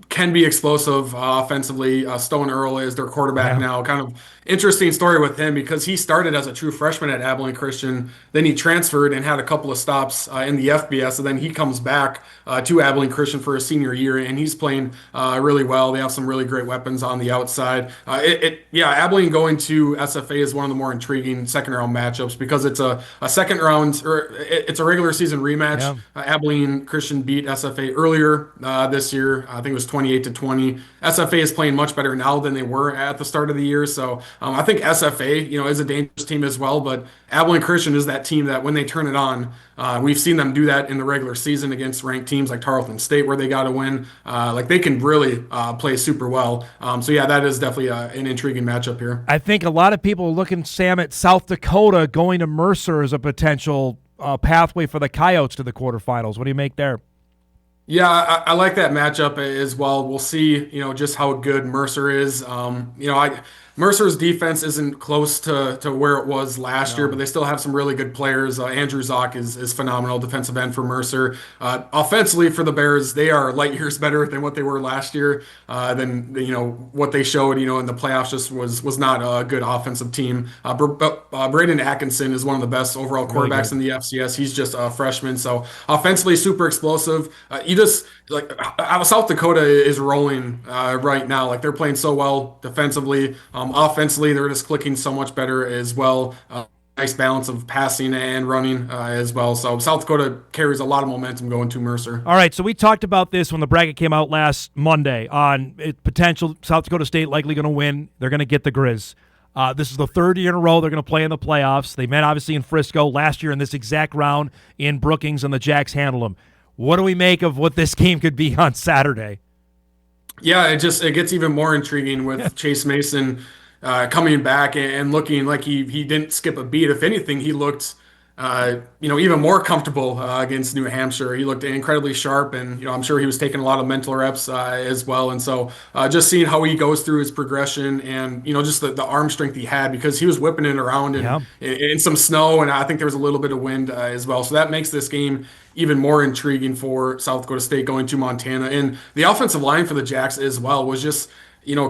can be explosive offensively. Stone Earl is their quarterback now. Kind of interesting story with him because he started as a true freshman at Abilene Christian. Then he transferred and had a couple of stops in the FBS. And then he comes back to Abilene Christian for his senior year, and he's playing really well. They have some really great weapons on the outside. Abilene going to SFA is one of the more intriguing second round matchups because it's a second round, or it's a regular season rematch. Yeah. Abilene Christian beat SFA earlier this year. I think it was 28-20. SFA is playing much better now than they were at the start of the year. So I think SFA, is a dangerous team as well. But Abilene Christian is that team that when they turn it on, we've seen them do that in the regular season against ranked teams like Tarleton State, where they got to win. They can really play super well. That is definitely an intriguing matchup here. I think a lot of people are looking, Sam, at South Dakota going to Mercer as a potential pathway for the Coyotes to the quarterfinals. What do you make there? Yeah, I like that matchup as well. We'll see, just how good Mercer is. Mercer's defense isn't close to where it was last year, but they still have some really good players. Andrew Zock is phenomenal defensive end for Mercer. Offensively for the Bears, they are light years better than what they were last year. Than what they showed, in the playoffs just was not a good offensive team. Braden Atkinson is one of the best overall quarterbacks in the FCS. He's just a freshman, so offensively super explosive. South Dakota is rolling right now. Like they're playing so well defensively. Offensively, they're just clicking so much better as well. Nice balance of passing and running as well. So South Dakota carries a lot of momentum going to Mercer. All right, so we talked about this when the bracket came out last Monday on potential South Dakota State likely going to win. They're going to get the Grizz. This is the third year in a row they're going to play in the playoffs. They met obviously in Frisco last year in this exact round in Brookings, and the Jacks handled them. What do we make of what this game could be on Saturday? Yeah, it gets even more intriguing with Chase Mason coming back and looking like he didn't skip a beat. If anything, he looked even more comfortable against New Hampshire. He looked incredibly sharp, and I'm sure he was taking a lot of mental reps as well. And so just seeing how he goes through his progression and just the arm strength he had, because he was whipping it around in some snow, and I think there was a little bit of wind as well. So that makes this game even more intriguing for South Dakota State going to Montana. And the offensive line for the Jacks as well was just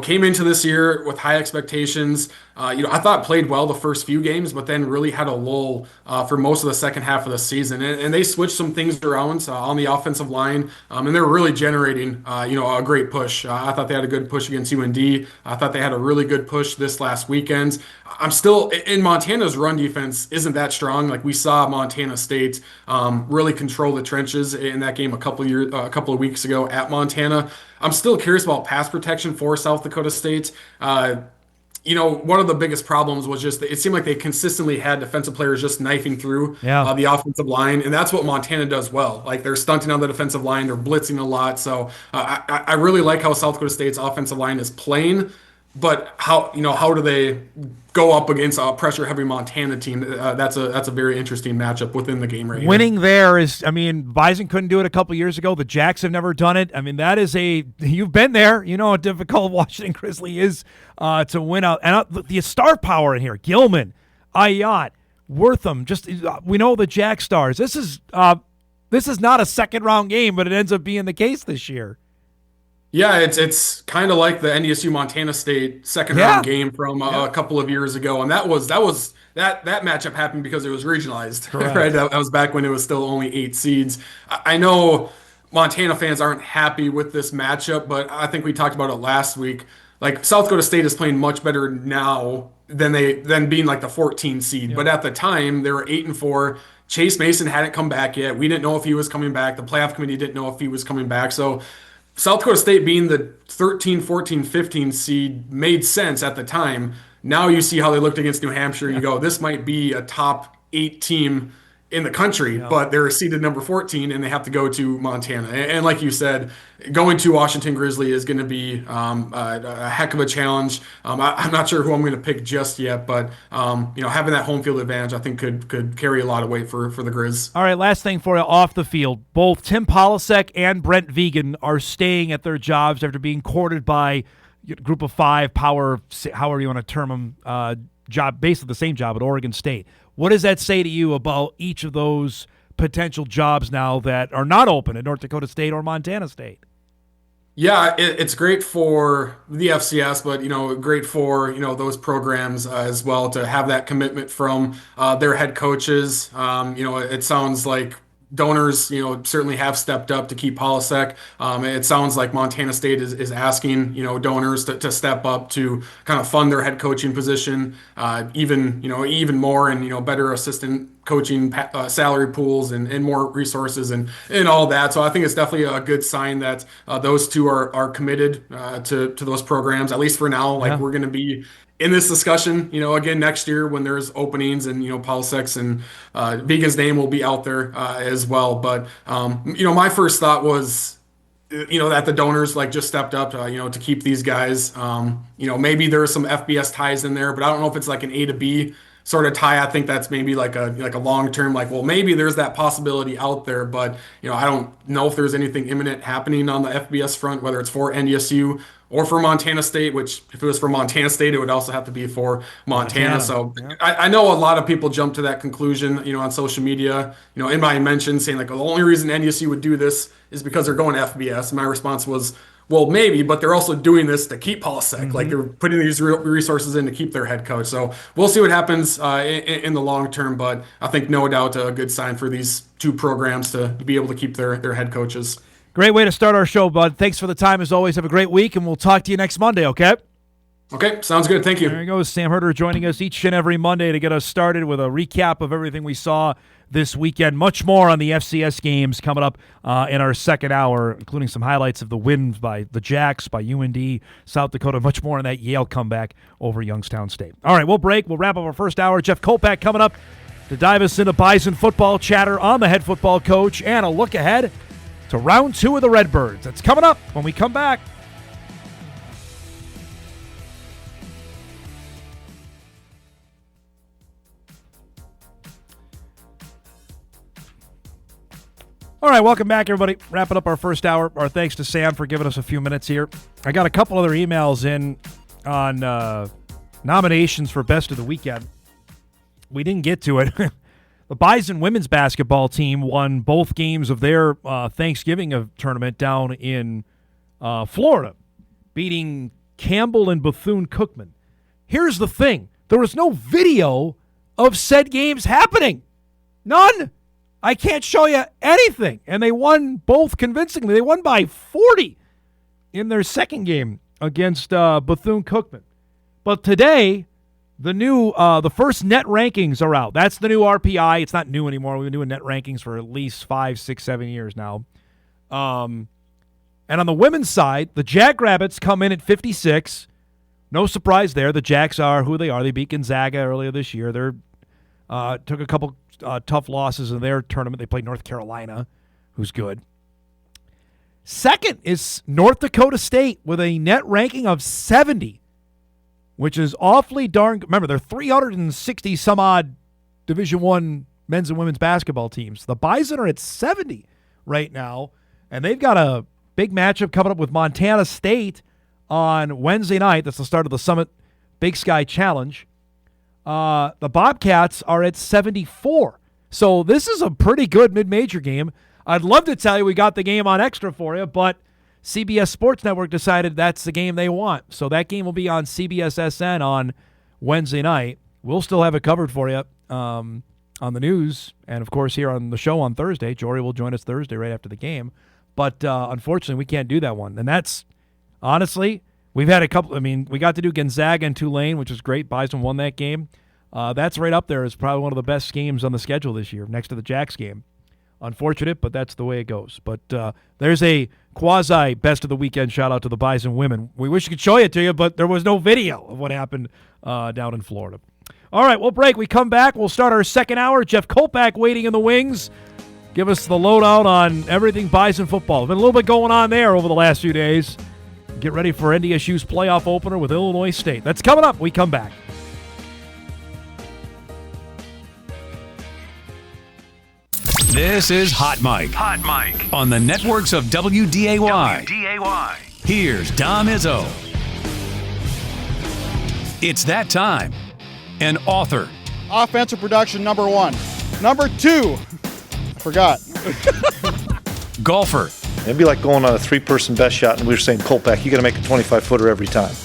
came into this year with high expectations. I thought played well the first few games, but then really had a lull for most of the second half of the season. And they switched some things around on the offensive line, and they were really generating, a great push. I thought they had a good push against UND. I thought they had a really good push this last weekend. I'm still in Montana's run defense isn't that strong. Like we saw Montana State really control the trenches in that game a couple of weeks ago at Montana. I'm still curious about pass protection for South Dakota State. One of the biggest problems was just it seemed like they consistently had defensive players just knifing through the offensive line, and that's what Montana does well. Like they're stunting on the defensive line, they're blitzing a lot. So I really like how South Dakota State's offensive line is playing. But how do they go up against a pressure-heavy Montana team? That's a very interesting matchup within the game right here. Winning there is, Bison couldn't do it a couple years ago. The Jacks have never done it. That is you've been there. You know how difficult Washington Grizzly is to win out. And the star power in here, Gilman, Ayat, Wortham, we know the Jack stars. This is not a second-round game, but it ends up being the case this year. Yeah, it's kind of like the NDSU Montana State second round game from a couple of years ago, and that matchup happened because it was regionalized, right? That was back when it was still only 8 seeds. I know Montana fans aren't happy with this matchup, but I think we talked about it last week. Like South Dakota State is playing much better now than being like the 14 seed, but at the time they were 8-4. Chase Mason hadn't come back yet. We didn't know if he was coming back. The playoff committee didn't know if he was coming back, so South Dakota State being the 13, 14, 15 seed made sense at the time. Now you see how they looked against New Hampshire. You go, this might be a top 8 team in the country, but they're seeded number 14 and they have to go to Montana. And like you said, going to Washington Grizzly is going to be a heck of a challenge. I'm not sure who I'm going to pick just yet, but having that home field advantage, I think could carry a lot of weight for the Grizz. All right, last thing for you off the field. Both Tim Polasek and Brent Vegan are staying at their jobs after being courted by Group of 5 power, however you want to term them, basically the same job at Oregon State. What does that say to you about each of those potential jobs now that are not open at North Dakota State or Montana State? Yeah, it's great for the FCS, but great for those programs as well to have that commitment from their head coaches. It sounds like donors, certainly have stepped up to keep Polasek. It sounds like Montana State is asking, donors to step up to kind of fund their head coaching position, even more, and better assistant coaching salary pools and more resources and all that. So I think it's definitely a good sign that those two are committed to those programs, at least for now. Like we're going to be in this discussion, again next year when there's openings, and Polisek's and Vegan's name will be out there as well. But my first thought was, that the donors just stepped up, to keep these guys. Maybe there are some FBS ties in there, but I don't know if it's like an A to B sort of tie. I think that's maybe like a long term, maybe there's that possibility out there, but I don't know if there's anything imminent happening on the FBS front, whether it's for NDSU or for Montana State, which if it was for Montana State, it would also have to be for Montana. So I know a lot of people jump to that conclusion, on social media, in my mentions saying the only reason NDSU would do this is because they're going to FBS. And my response was, well, maybe, but they're also doing this to keep Polasek. They're putting these resources in to keep their head coach. So we'll see what happens in the long term, but I think no doubt a good sign for these two programs to be able to keep their head coaches. Great way to start our show, bud. Thanks for the time as always. Have a great week, and we'll talk to you next Monday, okay? Okay, sounds good. Thank you. There he goes, Sam Herder joining us each and every Monday to get us started with a recap of everything we saw this weekend. Much more on the FCS games coming up in our second hour, including some highlights of the wins by the Jacks, by UND, South Dakota, much more on that Yale comeback over Youngstown State. All right, we'll break. We'll wrap up our first hour. Jeff Kolpack coming up to dive us into Bison football, chatter on the head football coach, and a look ahead to round 2 of the Redbirds. That's coming up when we come back. All right, welcome back, everybody. Wrapping up our first hour. Our thanks to Sam for giving us a few minutes here. I got a couple other emails in on nominations for Best of the Weekend. We didn't get to it. The Bison women's basketball team won both games of their Thanksgiving tournament down in Florida, beating Campbell and Bethune-Cookman. Here's the thing. There was no video of said games happening. None. I can't show you anything. And they won both convincingly. They won by 40 in their second game against Bethune-Cookman. But today, the first net rankings are out. That's the new RPI. It's not new anymore. We've been doing net rankings for at least 5, 6, 7 years now. And on the women's side, the Jackrabbits come in at 56. No surprise there. The Jacks are who they are. They beat Gonzaga earlier this year. They took a couple tough losses in their tournament. They played North Carolina, who's good. Second is North Dakota State with a net ranking of 70, which is awfully darn good. Remember, they're 360-some-odd Division I men's and women's basketball teams. The Bison are at 70 right now, and they've got a big matchup coming up with Montana State on Wednesday night. That's the start of the Summit Big Sky Challenge. The Bobcats are at 74. So this is a pretty good mid-major game. I'd love to tell you we got the game on extra for you, but CBS Sports Network decided that's the game they want. So that game will be on CBS SN on Wednesday night. We'll still have it covered for you on the news and, of course, here on the show on Thursday. Jory will join us Thursday right after the game. But unfortunately, we can't do that one. And that's, honestly, we've had a couple. We got to do Gonzaga and Tulane, which is great. Bison won that game. That's right up there as probably one of the best games on the schedule this year, next to the Jacks game. Unfortunate, but that's the way it goes. But there's a quasi best of the weekend shout out to the Bison women. We wish we could show it to you, but there was no video of what happened down in Florida. All right, we'll break. We come back. We'll start our second hour. Jeff Kolpack waiting in the wings. Give us the lowdown on everything Bison football. Been a little bit going on there over the last few days. Get ready for NDSU's playoff opener with Illinois State. That's coming up. We come back. This is Hot Mike. Hot Mike. On the networks of WDAY. WDAY. Here's Dom Izzo. It's that time. An author. Offensive production, number 1. Number 2. I forgot. Golfer. It'd be like going on a 3-person best shot, and we were saying, Kolpack, you got to make a 25-footer every time.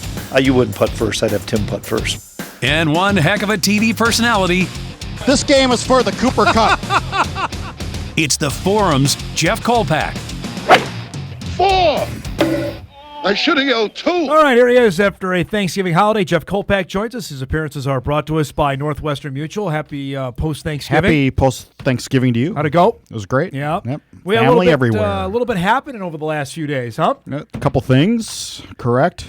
You wouldn't putt first. I'd have Tim putt first. And one heck of a TV personality. This game is for the Cooper Cup. It's the Forum's Jeff Kolpack. 4! I should have yelled 2. All right, here he is after a Thanksgiving holiday. Jeff Kolpack joins us. His appearances are brought to us by Northwestern Mutual. Happy post-Thanksgiving. Happy post-Thanksgiving to you. How'd it go? It was great. Yeah. Yep. We had Family everywhere. A little bit happening over the last few days, huh? A couple things, correct.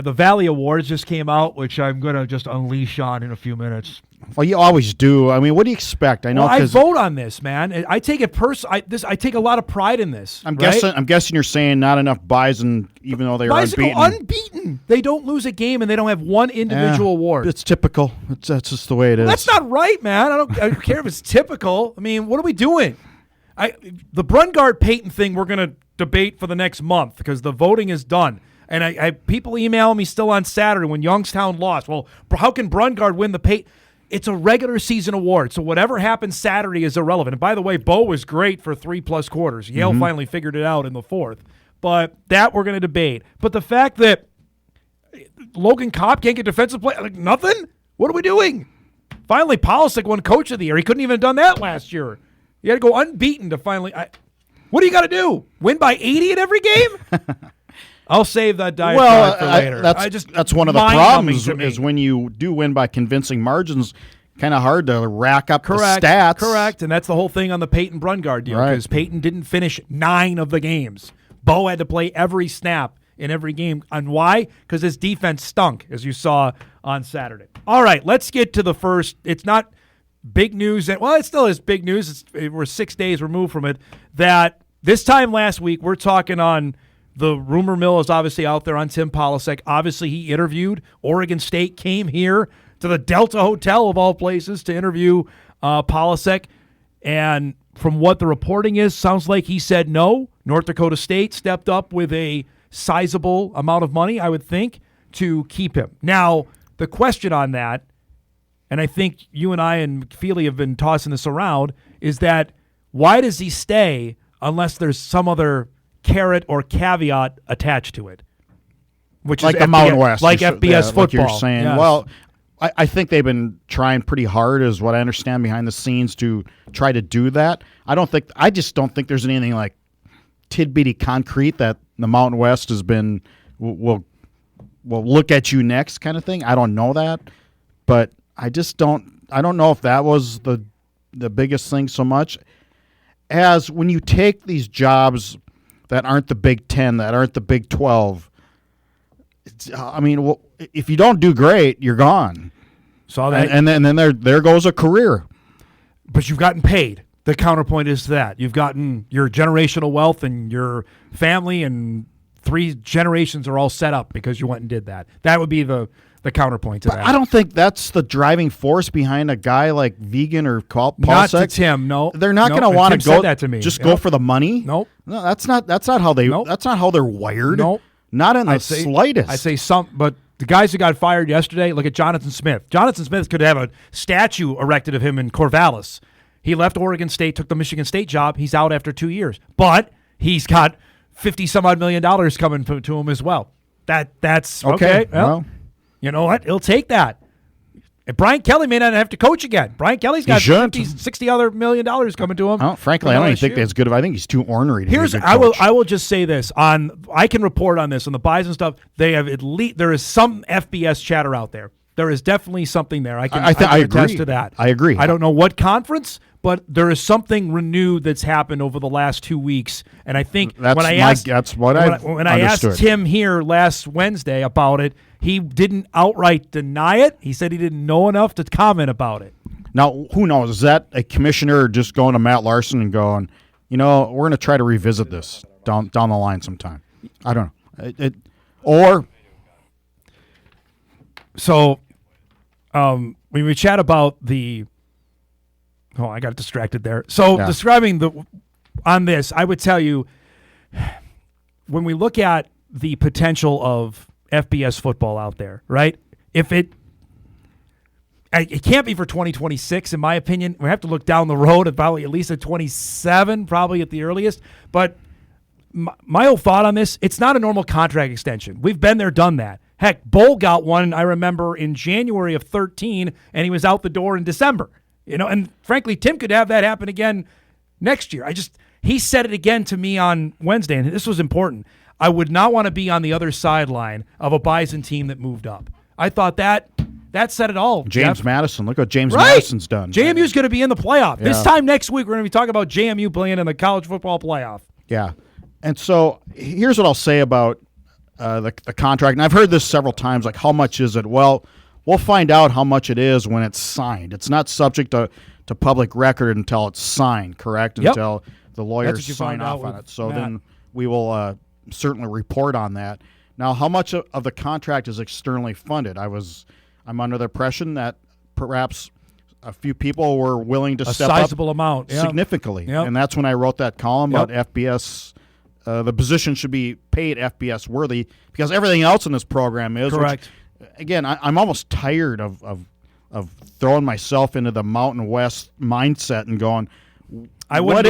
The Valley Awards just came out, which I'm going to just unleash on in a few minutes. Well, you always do. I mean, what do you expect? I know. Well, I vote on this, man. I take it I take a lot of pride in this. I'm guessing you're saying not enough Bison, even though they are unbeaten. Unbeaten. They don't lose a game and they don't have one individual award. It's typical. That's just the way it is. That's not right, man. I don't care if it's typical. I mean, what are we doing? The Brungard Peyton thing we're going to debate for the next month because the voting is done. And I people email me still on Saturday when Youngstown lost. Well, how can Brungard win the Peyton? It's a regular season award, so whatever happens Saturday is irrelevant. And by the way, Bo was great for 3+ quarters. Yale finally figured it out in the fourth. But that we're going to debate. But the fact that Logan Kopp can't get defensive play, like nothing? What are we doing? Finally, Polisic won Coach of the Year. He couldn't even have done that last year. He had to go unbeaten to finally what do you got to do? Win by 80 in every game? I'll save that diatribe for later. That's one of the problems is when you do win by convincing margins, kind of hard to rack up the stats. Correct, and that's the whole thing on the Peyton Brungard deal because Peyton didn't finish 9 of the games. Bo had to play every snap in every game. And why? Because his defense stunk, as you saw on Saturday. All right, let's get to the first. It's not big news. Well, it still is big news. We're 6 days removed from it. That this time last week, we're talking on – the rumor mill is obviously out there on Tim Polisic. Obviously, he interviewed. Oregon State came here to the Delta Hotel, of all places, to interview Polisic. And from what the reporting is, sounds like he said no. North Dakota State stepped up with a sizable amount of money, I would think, to keep him. Now, the question on that, and I think you and I and McFeely have been tossing this around, is that why does he stay unless there's some other carrot or caveat attached to it? Which like is the Mountain West. Like FBS football. Like you're saying. Yes. Well, I think they've been trying pretty hard, is what I understand behind the scenes, to try to do that. I just don't think there's anything like tidbitty concrete that the Mountain West has been will look at you next kind of thing. I don't know that, but I don't know if that was the biggest thing so much as when you take these jobs that aren't the Big 10, that aren't the Big 12. If you don't do great, you're gone. So that, and then there goes a career. But you've gotten paid. The counterpoint is that you've gotten your generational wealth, and your family and 3 generations are all set up because you went and did that. That would be the counterpoint to that. I don't think that's the driving force behind a guy like Vegan or Paul Not Sek. to Tim. No, they're not going to want to go. That to me. Just go for the money. Nope. No, that's not how they. Nope. That's not how they're wired. Nope. Not in the slightest. I say some, but the guys who got fired yesterday, look at Jonathan Smith. Jonathan Smith could have a statue erected of him in Corvallis. He left Oregon State, took the Michigan State job. He's out after 2 years. But he's got $50-some-odd million coming to him as well. That's okay. Well, you know what? He'll take that. And Brian Kelly may not have to coach again. Brian Kelly's got $50-60 other million coming to him. Frankly, I don't even think that's good. I think he's too ornery to be a good coach. I will just say this. I can report on this on the buys and stuff. They have at least there is some FBS chatter out there. There is definitely something there. I can attest to that. I agree. I don't know what conference, but there is something renewed that's happened over the last 2 weeks. And I think when I asked Tim here last Wednesday about it, he didn't outright deny it. He said he didn't know enough to comment about it. Now, who knows? Is that a commissioner just going to Matt Larson and going, we're going to try to revisit this down the line sometime? I don't know. So, when we chat about I got distracted there. So, describing on this, I would tell you, when we look at the potential of FBS football out there, right? It can't be for 2026, in my opinion. We have to look down the road at probably at least at 27, probably at the earliest. But my whole thought on this, it's not a normal contract extension. We've been there, done that. Heck, Bull got one, I remember, in January of 13, and he was out the door in December. And frankly, Tim could have that happen again next year. He said it again to me on Wednesday, and this was important. I would not want to be on the other sideline of a Bison team that moved up. I thought that said it all. James Jeff. Madison. Look what James Madison's done. JMU's going to be in the playoff. Yeah. This time next week, we're going to be talking about JMU playing in the college football playoff. Yeah. And so here's what I'll say about the contract. And I've heard this several times, like, how much is it? Well, we'll find out how much it is when it's signed. It's not subject to public record until it's signed, correct? Yep. Until the lawyers sign off on it. So then we will certainly report on that. Now, how much of the contract is externally funded? I'm under the impression that perhaps a few people were willing to step up a sizable amount significantly. Yep. And that's when I wrote that column about FBS. The position should be paid FBS worthy because everything else in this program is. Correct. Which, again, I'm almost tired of throwing myself into the Mountain West mindset and going, what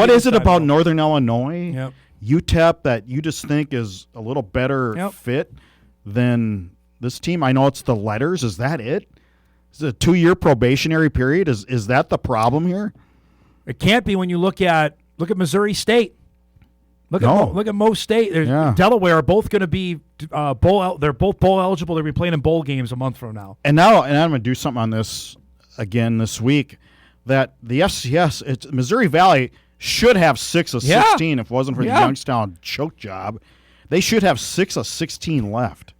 is it about Northern Illinois, UTEP, that you just think is a little better fit than this team? I know it's the letters. Is that it? Is it a 2-year probationary period? Is that the problem here? It can't be when you look at Missouri State. Look at Mo State. Delaware are both going to be bowl. They're both bowl eligible. They'll be playing in bowl games a month from now. And I'm going to do something on this again this week. That the FCS, Missouri Valley should have 6 of 16 if it wasn't for the Youngstown choke job. They should have 6 of 16 left.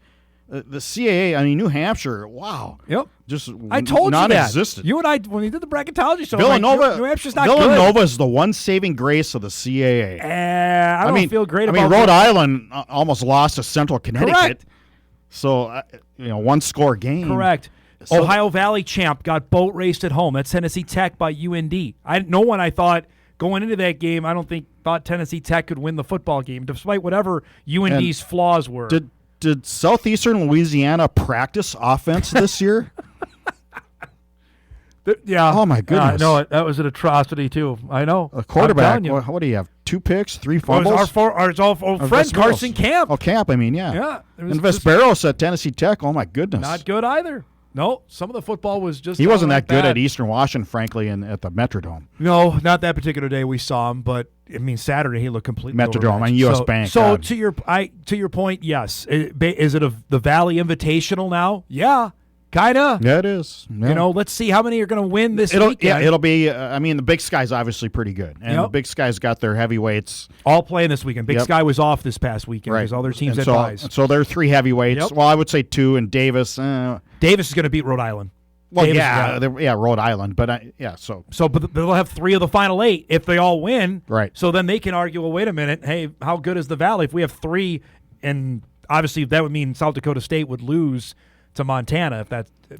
The CAA, New Hampshire, wow. Yep. Just I told you that. You and I, when we did the bracketology show, Villanova, New Hampshire's not Villanova good. is the one saving grace of the CAA. I don't feel great about Rhode Island almost lost to Central Connecticut. Correct. So, one-score game. Correct. So Ohio Valley champ got boat raced at home. That's Tennessee Tech by UND. No one I thought going into that game, I don't thought Tennessee Tech could win the football game, despite whatever UND's flaws were. Did Southeastern Louisiana practice offense this year? Yeah. Oh, my goodness. No, that was an atrocity, too. I know. A quarterback, what do you have, 2 picks, 3 fumbles? Our old friend Carson Camp. Oh, Camp, I mean, yeah. Yeah. And Vesperos at Tennessee Tech, oh, my goodness. Not good either. No, some of the football was just He wasn't that good bad. at Eastern Washington, frankly, and at the Metrodome. No, not that particular day we saw him, but I mean Saturday he looked completely Metrodome overmatched. and US Bank. So God. to your point, yes. Is it the Valley Invitational now? Yeah, kinda. Yeah, it is. Yeah. You know, let's see how many are going to win this weekend. Yeah, it'll be. I mean, the Big Sky's obviously pretty good, and the Big Sky's got their heavyweights all playing this weekend. Big Sky was off this past weekend because all their teams had buys. So they're 3 heavyweights. Yep. Well, I would say 2, and Davis. Davis is going to beat Rhode Island. Well, Davis Rhode Island, but but they'll have 3 of the final 8 if they all win. Right. So then they can argue, well, wait a minute, hey, how good is the Valley? If we have 3, and obviously that would mean South Dakota State would lose to Montana if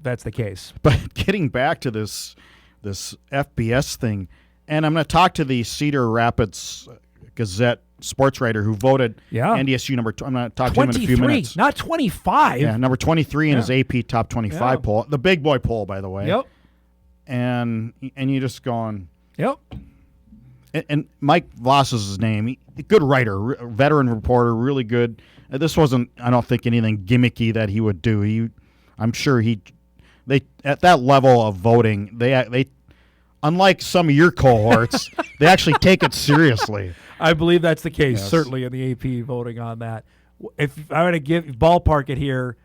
that's the case. But getting back to this FBS thing, and I'm going to talk to the Cedar Rapids Gazette sports writer who voted NDSU number 2. I'm going to talk to him in a few minutes. Not 25. Yeah, number 23 in his AP Top 25 poll. The big boy poll, by the way. Yep. And you just going. Yep. And Mike Voss is his name. Good writer, veteran reporter, really good. This wasn't, I don't think, anything gimmicky that he would do. I'm sure they at that level of voting, they unlike some of your cohorts, they actually take it seriously. I believe that's the case, certainly in the AP voting on that. If I were to ballpark it here,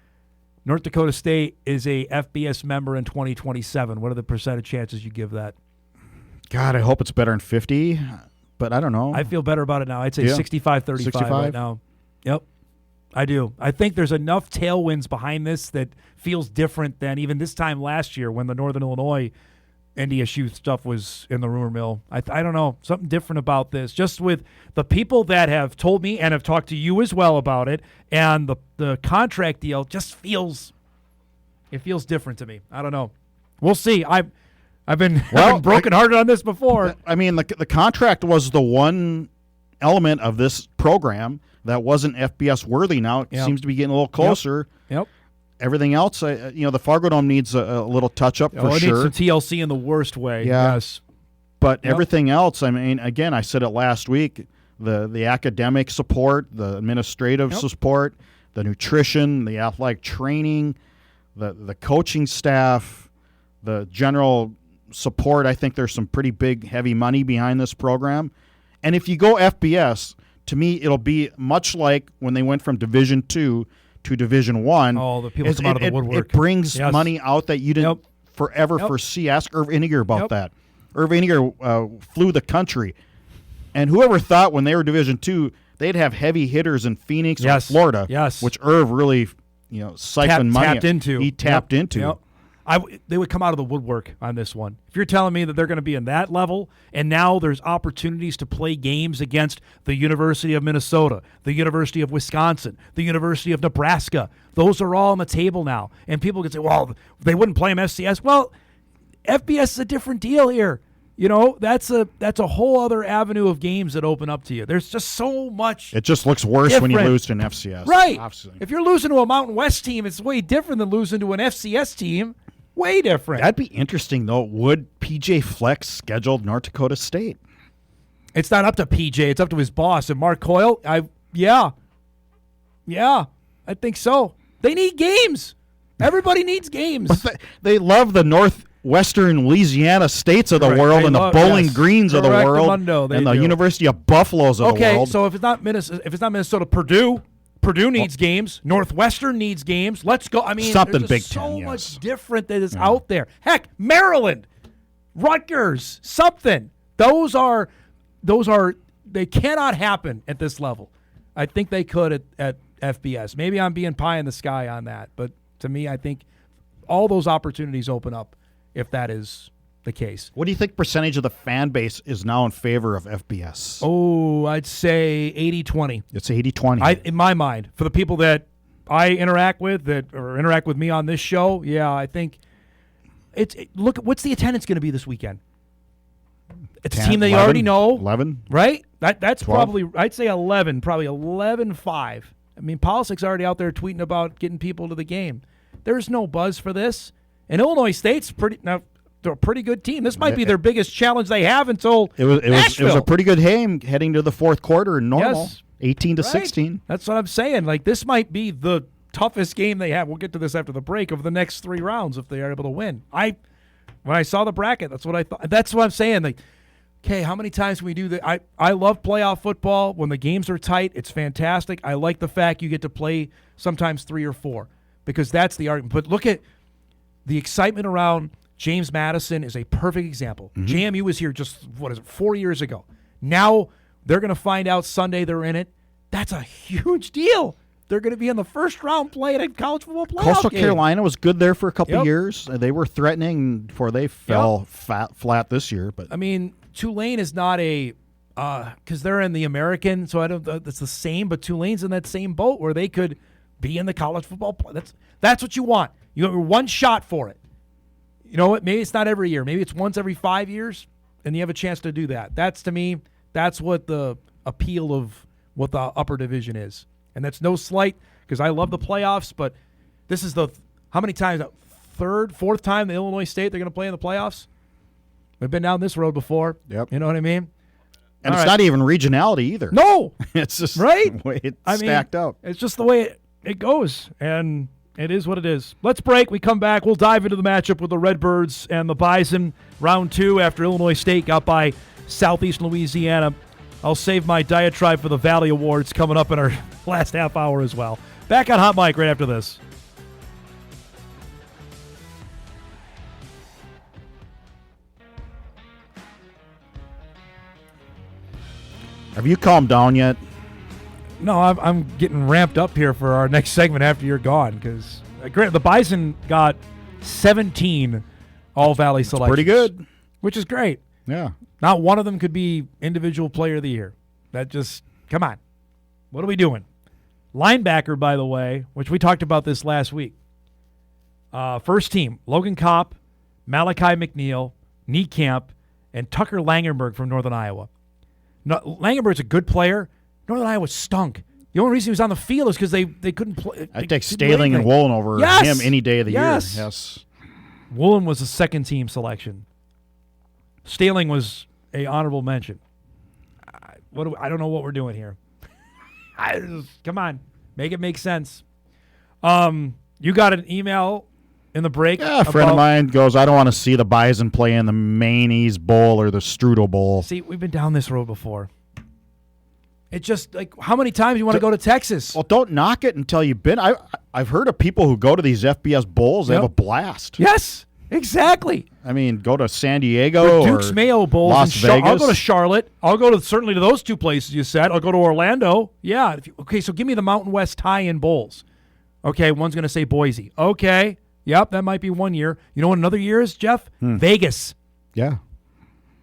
North Dakota State is a FBS member in 2027. What are the percentage chances you give that? God, I hope it's better than 50, but I don't know. I feel better about it now. I'd say 65-35 right now. Yep, I do. I think there's enough tailwinds behind this that feels different than even this time last year when the Northern Illinois NDSU stuff was in the rumor mill. I don't know. Something different about this. Just with the people that have told me and have talked to you as well about it, and the contract deal just feels different to me. I don't know. We'll see. I've been brokenhearted on this before. I mean, the contract was the one element of this program that wasn't FBS worthy. Now it seems to be getting a little closer. Yep. Everything else, the Fargo-Dome needs a little touch-up for it sure. It needs some TLC in the worst way, yes. But everything else, I mean, again, I said it last week, the academic support, the administrative support, the nutrition, the athletic training, the coaching staff, the general support, I think there's some pretty big, heavy money behind this program. And if you go FBS, to me, it'll be much like when they went from Division II to Division I. Oh, the people come out of the woodwork. It brings money out that you didn't forever foresee. Ask Irv Iniger about that. Irv Iniger flew the country. And whoever thought when they were Division II, they'd have heavy hitters in Phoenix or Florida, which Irv really siphoned money. Tapped into. He tapped into. Yep. They would come out of the woodwork on this one. If you're telling me that they're going to be in that level, and now there's opportunities to play games against the University of Minnesota, the University of Wisconsin, the University of Nebraska, those are all on the table now. And people could say, well, they wouldn't play them FCS. Well, FBS is a different deal here. You know, that's a whole other avenue of games that open up to you. There's just so much. It just looks worse when you lose to an FCS. Right. Obviously. If you're losing to a Mountain West team, it's way different than losing to an FCS team. Way different. That'd be interesting, though. Would PJ Flex schedule North Dakota State? It's not up to PJ. It's up to his boss. And Mark Coyle, yeah, I think so. They need games. Everybody needs games. But they love the Northwestern Louisiana states of the world and the Bowling Greens of the world and the University of Buffaloes of the world. Okay, so if it's not Minnesota, Purdue needs games. Northwestern needs games. Let's go. I mean, something there's Big just Ten, so much different that is out there. Heck, Maryland, Rutgers, something. Those are they cannot happen at this level. I think they could at FBS. Maybe I'm being pie in the sky on that, but to me, I think all those opportunities open up if that is the case. What do you think percentage of the fan base is now in favor of FBS? Oh, I'd say 80-20. It's 80-20. In my mind, for the people that I interact with or interact with me on this show, I think look, what's the attendance going to be this weekend? It's a team that you already know. 11? Right? That's 12? probably, I'd say 11, probably 11-5. I mean, Polisic's already out there tweeting about getting people to the game. There's no buzz for this. And Illinois State's they're a pretty good team. This might be their biggest challenge they have until it was a pretty good game heading to the fourth quarter in normal. Yes. 18-16. That's what I'm saying. Like, this might be the toughest game they have. We'll get to this after the break of the next 3 rounds if they are able to win. When I saw the bracket, that's what I thought. That's what I'm saying. Like, okay, how many times can we do that? I love playoff football. When the games are tight, it's fantastic. I like the fact you get to play sometimes 3 or 4 because that's the argument. But look at the excitement around James Madison is a perfect example. Mm-hmm. JMU was here just, 4 years ago. Now they're going to find out Sunday they're in it. That's a huge deal. They're going to be in the first round playing a college football playoff Coastal game. Carolina was good there for a couple years. They were threatening before they fell flat this year. But I mean, Tulane is not a because they're in the American, so I don't. It's the same, but Tulane's in that same boat where they could be in the college football. That's what you want. You have one shot for it. You know what? Maybe it's not every year. Maybe it's once every 5 years, and you have a chance to do that. That's, to me, that's what the appeal of what the upper division is. And that's no slight because I love the playoffs, but this is how many times? Third, fourth time the Illinois State they're going to play in the playoffs? We've been down this road before. Yep. You know what I mean? And it's not even regionality either. No. It's just right? the way it's stacked up. It's just the way it goes, and it is what it is. Let's break. We come back. We'll dive into the matchup with the Redbirds and the Bison. Round 2 after Illinois State got by Southeastern Louisiana. I'll save my diatribe for the Valley Awards coming up in our last half hour as well. Back on Hot Mic right after this. Have you calmed down yet? No, I'm getting ramped up here for our next segment after you're gone because the Bison got 17 All-Valley selections. Pretty good. Which is great. Yeah. Not one of them could be individual player of the year. That just, come on. What are we doing? Linebacker, by the way, which we talked about this last week. First team, Logan Kopp, Malachi McNeil, Niekamp, and Tucker Langenberg from Northern Iowa. No, Langenberg's a good player. Northern Iowa stunk. The only reason he was on the field is because they couldn't play. I'd take Staling and Woolen over him any day of the year. Yes. Woolen was a second-team selection. Staling was a honorable mention. I don't know what we're doing here. Come on. Make it make sense. You got an email in the break. Yeah, a friend of mine goes, I don't want to see the Bison play in the Maney's Bowl or the Strudel Bowl. See, we've been down this road before. It's just like, how many times you want to go to Texas? Well, don't knock it until you've been. I've heard of people who go to these FBS Bowls. They have a blast. Yes, exactly. I mean, go to San Diego or Duke's Mayo Bowls Las Vegas. I'll go to Charlotte. I'll go to certainly to those two places you said. I'll go to Orlando. Yeah. Okay, so give me the Mountain West tie-in bowls. Okay, one's going to say Boise. Okay. Yep, that might be 1 year. You know what another year is, Jeff? Vegas. Yeah.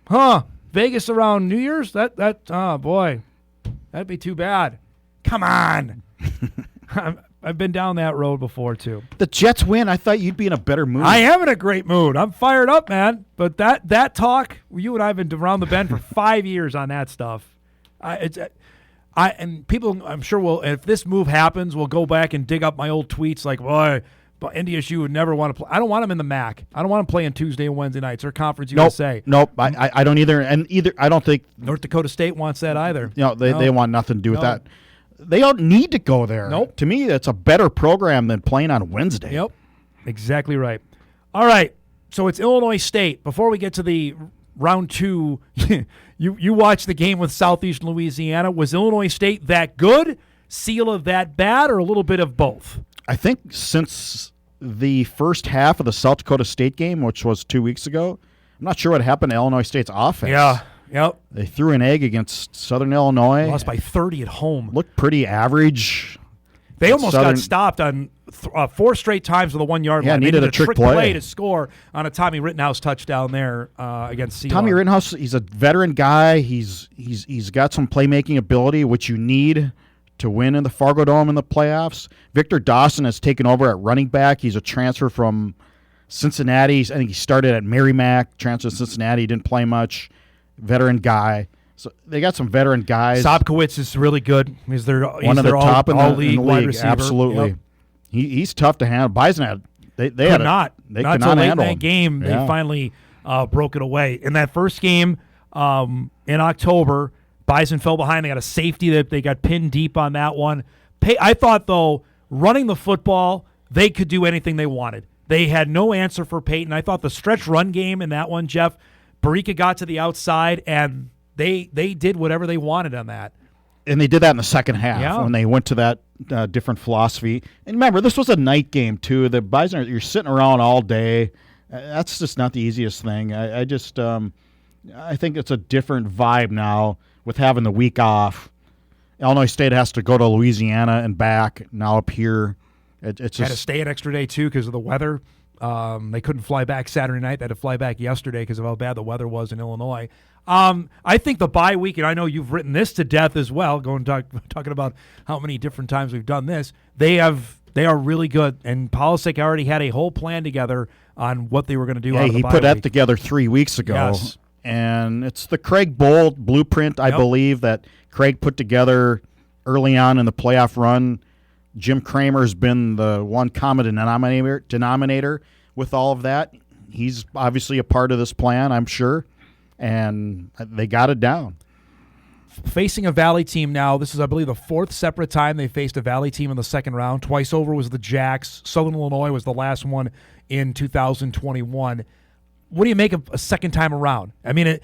Huh. Vegas around New Year's? Oh, boy. That'd be too bad. Come on. I've been down that road before, too. The Jets win. I thought you'd be in a better mood. I am in a great mood. I'm fired up, man. But that talk, you and I have been around the bend for 5 years on that stuff. And people, I'm sure, will, if this move happens, will go back and dig up my old tweets like, well, but NDSU would never want to play. I don't want them in the MAC. I don't want them playing Tuesday and Wednesday nights or Conference USA. Nope. I don't either. And I don't think North Dakota State wants that either. They want nothing to do with that. They don't need to go there. Nope. To me, that's a better program than playing on Wednesday. Yep. Exactly right. All right. So it's Illinois State. Before we get to the round 2, you watched the game with Southeastern Louisiana. Was Illinois State that good? Sela that bad, or a little bit of both? I think since the first half of the South Dakota State game, which was 2 weeks ago, I'm not sure what happened to Illinois State's offense. Yeah, yep. They threw an egg against Southern Illinois. Lost by 30 at home. Looked pretty average. They almost got stopped on 4 straight times with a 1 yard line. Needed a trick play to score on a Tommy Rittenhouse touchdown there against Sela. Tommy Rittenhouse, he's a veteran guy. He's got some playmaking ability, which you need to win in the Fargo Dome in the playoffs. Victor Dawson has taken over at running back. He's a transfer from Cincinnati. I think he started at Merrimack, transferred to Cincinnati, didn't play much. veteran guy. So they got some veteran guys. Sopkowitz is really good. He's one of the top in the league wide receiver. Absolutely. Yep. He's tough to handle. Bison had they could had not they not could till not late in handle that him. game. They finally broke it away. In that first game in October, Bison fell behind. They got a safety that they got pinned deep on that one. I thought though, running the football, they could do anything they wanted. They had no answer for Peyton. I thought the stretch run game in that one, Jeff, Barika got to the outside and they did whatever they wanted on that. And they did that in the second half when they went to that different philosophy. And remember, this was a night game too. The Bison, you're sitting around all day. That's just not the easiest thing. I think it's a different vibe now with having the week off. Illinois State has to go to Louisiana and back. Now up here, it's just had to stay an extra day too because of the weather. They couldn't fly back Saturday night. They had to fly back yesterday because of how bad the weather was in Illinois. I think the bye week, and I know you've written this to death as well, talking about how many different times we've done this. They are really good, and Polisic already had a whole plan together on what they were going to do. Yeah, he put that together 3 weeks ago. Yes. And it's the Craig Bolt blueprint, I believe, that Craig put together early on in the playoff run. Jim Kramer's been the one common denominator with all of that. He's obviously a part of this plan, I'm sure, and they got it down. Facing a Valley team now, this is, I believe, the fourth separate time they faced a Valley team in the second round. Twice over was the Jacks. Southern Illinois was the last one in 2021. What do you make of a second time around? I mean,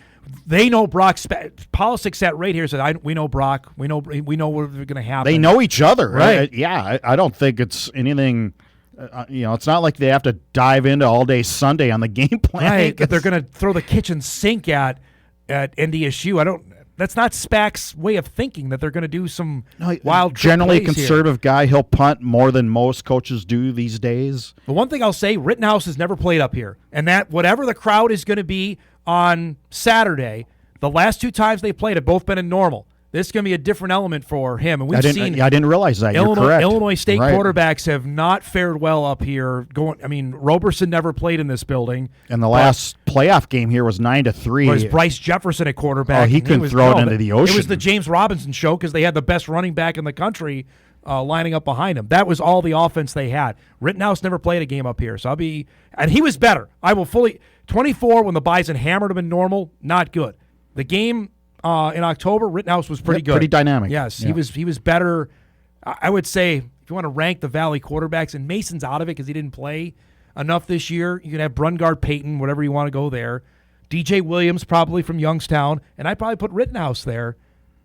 they know Brock. Polisic sat right here and said, we know Brock. We know what's going to happen. They know each other. Right. I don't think it's anything, it's not like they have to dive into all day Sunday on the game plan. Right, that they're going to throw the kitchen sink at NDSU. That's not Spack's way of thinking that they're going to do some wild trick generally plays conservative here. guy. He'll punt more than most coaches do these days. The one thing I'll say, Rittenhouse has never played up here, and that whatever the crowd is going to be on Saturday, the last two times they played have both been in normal. This is going to be a different element for him, and we've seen. I didn't realize that. You're correct. Illinois State Right. quarterbacks have not fared well up here. Roberson never played in this building. And the last playoff game here was 9-3. Was Bryce Jefferson at quarterback? Oh, he couldn't throw it into the ocean. It was the James Robinson show because they had the best running back in the country lining up behind him. That was all the offense they had. Rittenhouse never played a game up here, and he was better. I will fully 24 when the Bison hammered him in normal. Not good. The game. In October, Rittenhouse was pretty good. Pretty dynamic. Yes, yeah. he was better. I would say if you want to rank the Valley quarterbacks, and Mason's out of it because he didn't play enough this year. You can have Brungard, Peyton, whatever you want to go there. DJ Williams probably from Youngstown, and I'd probably put Rittenhouse there.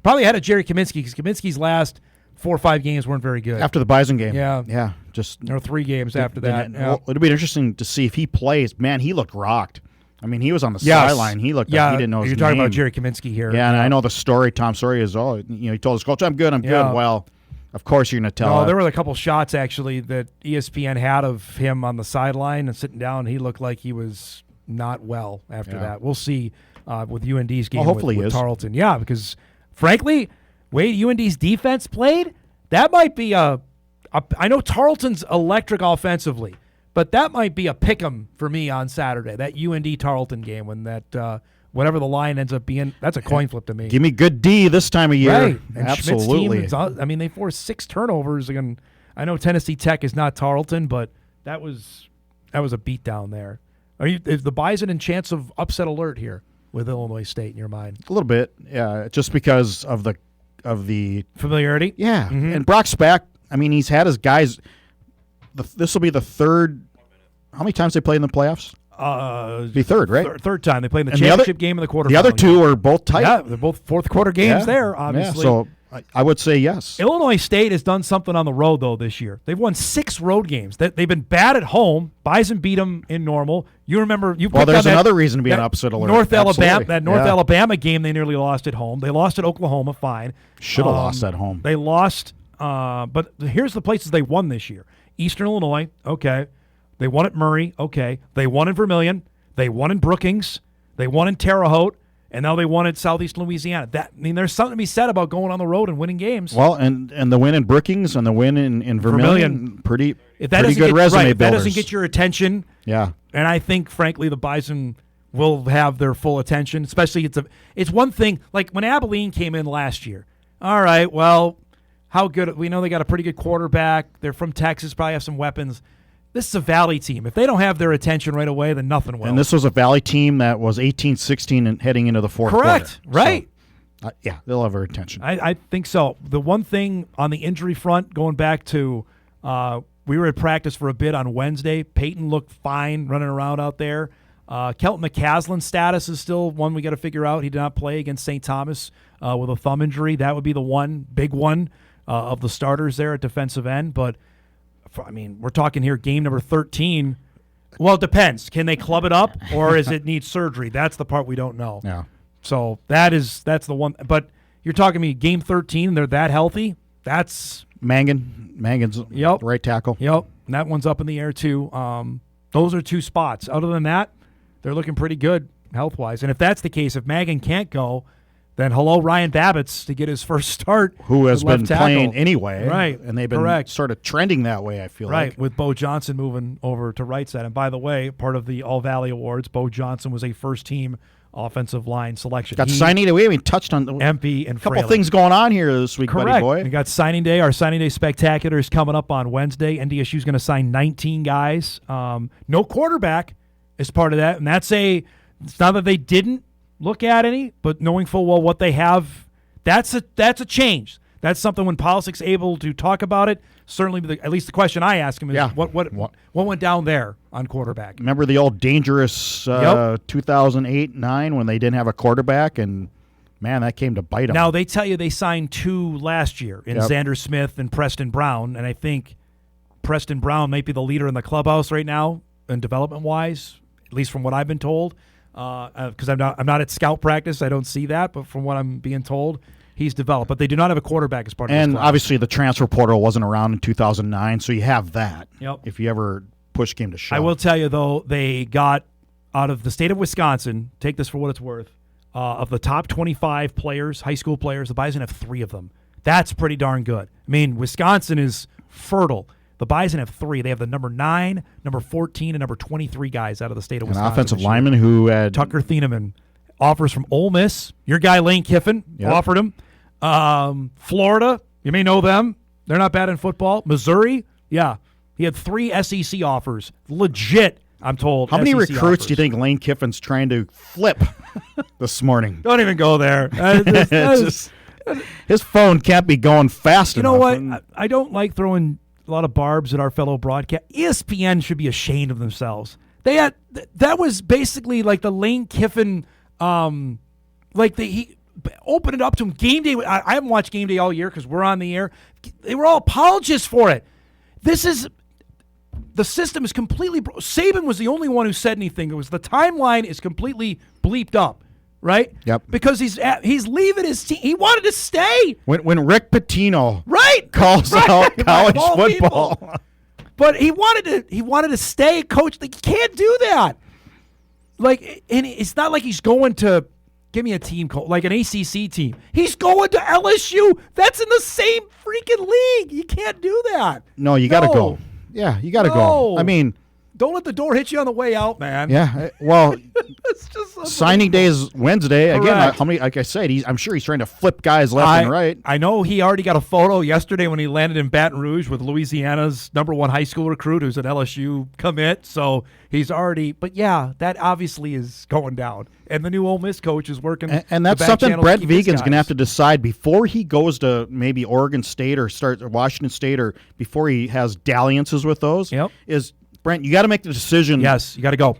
Probably ahead of Jerry Kaminsky because Kaminsky's last 4 or 5 games weren't very good. After the Bison game. Yeah. Or 3 games after that. Well, it'll be interesting to see if he plays. Man, he looked rocked. I mean, he was on the sideline. He looked like he didn't know his name. You're talking about Jerry Kaminsky here. Yeah, and I know the story. Tom Sawyer is, he told his coach, I'm good. Well, of course you're going to tell. There were a couple shots, actually, that ESPN had of him on the sideline and sitting down. He looked like he was not well after that. We'll see with UND's game with Tarleton. Yeah, because, frankly, way UND's defense played, that might be I know Tarleton's electric offensively, but that might be a pick'em for me on Saturday, that UND Tarleton game when that whatever the line ends up being, that's a coin flip to me. Give me good D this time of year. Right. And Absolutely. Schmidt's team, they forced 6 turnovers. Again, I know Tennessee Tech is not Tarleton, but that was a beatdown there. Is the Bison in chance of upset alert here with Illinois State in your mind? A little bit, yeah, just because of the familiarity. Yeah, and Brock Spack, he's had his guys. This will be the third. How many times they played in the playoffs? Be third, right? Third time they played in the championship game in the quarterfinal. The other two are both tight. Yeah, they're both fourth quarter games there. Obviously, so I would say yes. Illinois State has done something on the road though this year. They've won 6 road games. They've been bad at home. Bison beat them in normal. You remember? There's another reason to be an upset alert. Alabama game they nearly lost at home. They lost at Oklahoma. Fine, should have lost at home. They lost, but here's the places they won this year. Eastern Illinois, okay. They won at Murray, okay. They won in Vermilion. They won in Brookings. They won in Terre Haute. And now they won at Southeast Louisiana. There's something to be said about going on the road and winning games. Well, and the win in Brookings and the win in Vermilion. Pretty good resume builders. If that builders. doesn't get your attention. Yeah. And I think, frankly, the Bison will have their full attention, especially it's one thing, like when Abilene came in last year. All right, well, how good, we know they got a pretty good quarterback. They're from Texas, probably have some weapons. This is a Valley team. If they don't have their attention right away, then nothing will. And this was a Valley team that was 18-16 and heading into the fourth quarter. Correct, right. So, yeah, they'll have our attention. I think so. The one thing on the injury front, going back to we were at practice for a bit on Wednesday. Peyton looked fine running around out there. Kelton McCaslin's status is still one we got to figure out. He did not play against St. Thomas with a thumb injury. That would be the one, big one, of the starters there at defensive end. But, I mean, we're talking here game number 13. Well, it depends. Can they club it up or is it need surgery? That's the part we don't know. Yeah. So that's the one. But you're talking me game 13, they're that healthy? That's Mangan's right tackle. Yep. And that one's up in the air too. Those are two spots. Other than that, they're looking pretty good health-wise. And if that's the case, if Mangan can't go, then hello Ryan Babbitts to get his first start. Who has been tackle. playing anyway. Right. And they've been sort of trending that way, I feel like. Right, with Bo Johnson moving over to right side. And by the way, part of the All-Valley Awards, Bo Johnson was a first-team offensive line selection. Got signing day. We haven't touched on MP and a couple Fraley. things going on here this week, Correct. buddy boy. We got signing day. Our signing day spectacular is coming up on Wednesday. NDSU is going to sign 19 guys. No quarterback is part of that, and it's not that they didn't look at any, but knowing full well what they have, that's a change. That's something when Polisic's able to talk about it. Certainly, at least the question I ask him is, what went down there on quarterback? Remember the old dangerous 2008-9 when they didn't have a quarterback, and man, that came to bite them. Now they tell you they signed 2 last year in Xander Smith and Preston Brown, and I think Preston Brown might be the leader in the clubhouse right now, and development-wise, at least from what I've been told. Because I'm not at scout practice, I don't see that, but from what I'm being told, he's developed. But they do not have a quarterback as part of this class. And obviously the transfer portal wasn't around in 2009, so you have that. Yep. If you ever push came to shove. I will tell you, though, they got out of the state of Wisconsin, take this for what it's worth, of the top 25 players, high school players, the Bison have 3 of them. That's pretty darn good. I mean, Wisconsin is fertile. The Bison have 3. They have the number 9, number 14, and number 23 guys out of the state of Wisconsin. An offensive lineman who had Tucker Thieneman offers from Ole Miss. Your guy Lane Kiffin offered him. Florida, you may know them. They're not bad in football. Missouri, yeah. He had 3 SEC offers. Legit, I'm told. How many SEC recruits offers. do you think Lane Kiffin's trying to flip this morning? Don't even go there. His phone can't be going fast enough. You know what? I don't like throwing a lot of barbs at our fellow broadcast. ESPN should be ashamed of themselves. They had that was basically like the Lane Kiffin, he opened it up to him. Game day. I haven't watched Game Day all year because we're on the air. They were all apologists for it. The system is completely. Saban was the only one who said anything. It was the timeline is completely bleeped up. Right? Yep. Because he's leaving his team. He wanted to stay. When Rick Pitino calls right. out college football. But he wanted to stay, coach. Like, you can't do that. Like, and it's not like he's going to give me a team like an ACC team. He's going to LSU. That's in the same freaking league. You can't do that. No, you got to go. Yeah, you got to go. I mean, don't let the door hit you on the way out, man. Yeah, well, it's just signing day is Wednesday. Correct. Again, how many? Like I said, I'm sure he's trying to flip guys left and right. I know he already got a photo yesterday when he landed in Baton Rouge with Louisiana's #1 high school recruit, who's an LSU commit. So he's already. But yeah, that obviously is going down. And the new Ole Miss coach is working. And that's something Brett Vigen's going to have to decide before he goes to maybe Oregon State or Washington State, or before he has dalliances with those. Yep. Is Brent, you got to make the decision. Yes, you got to go.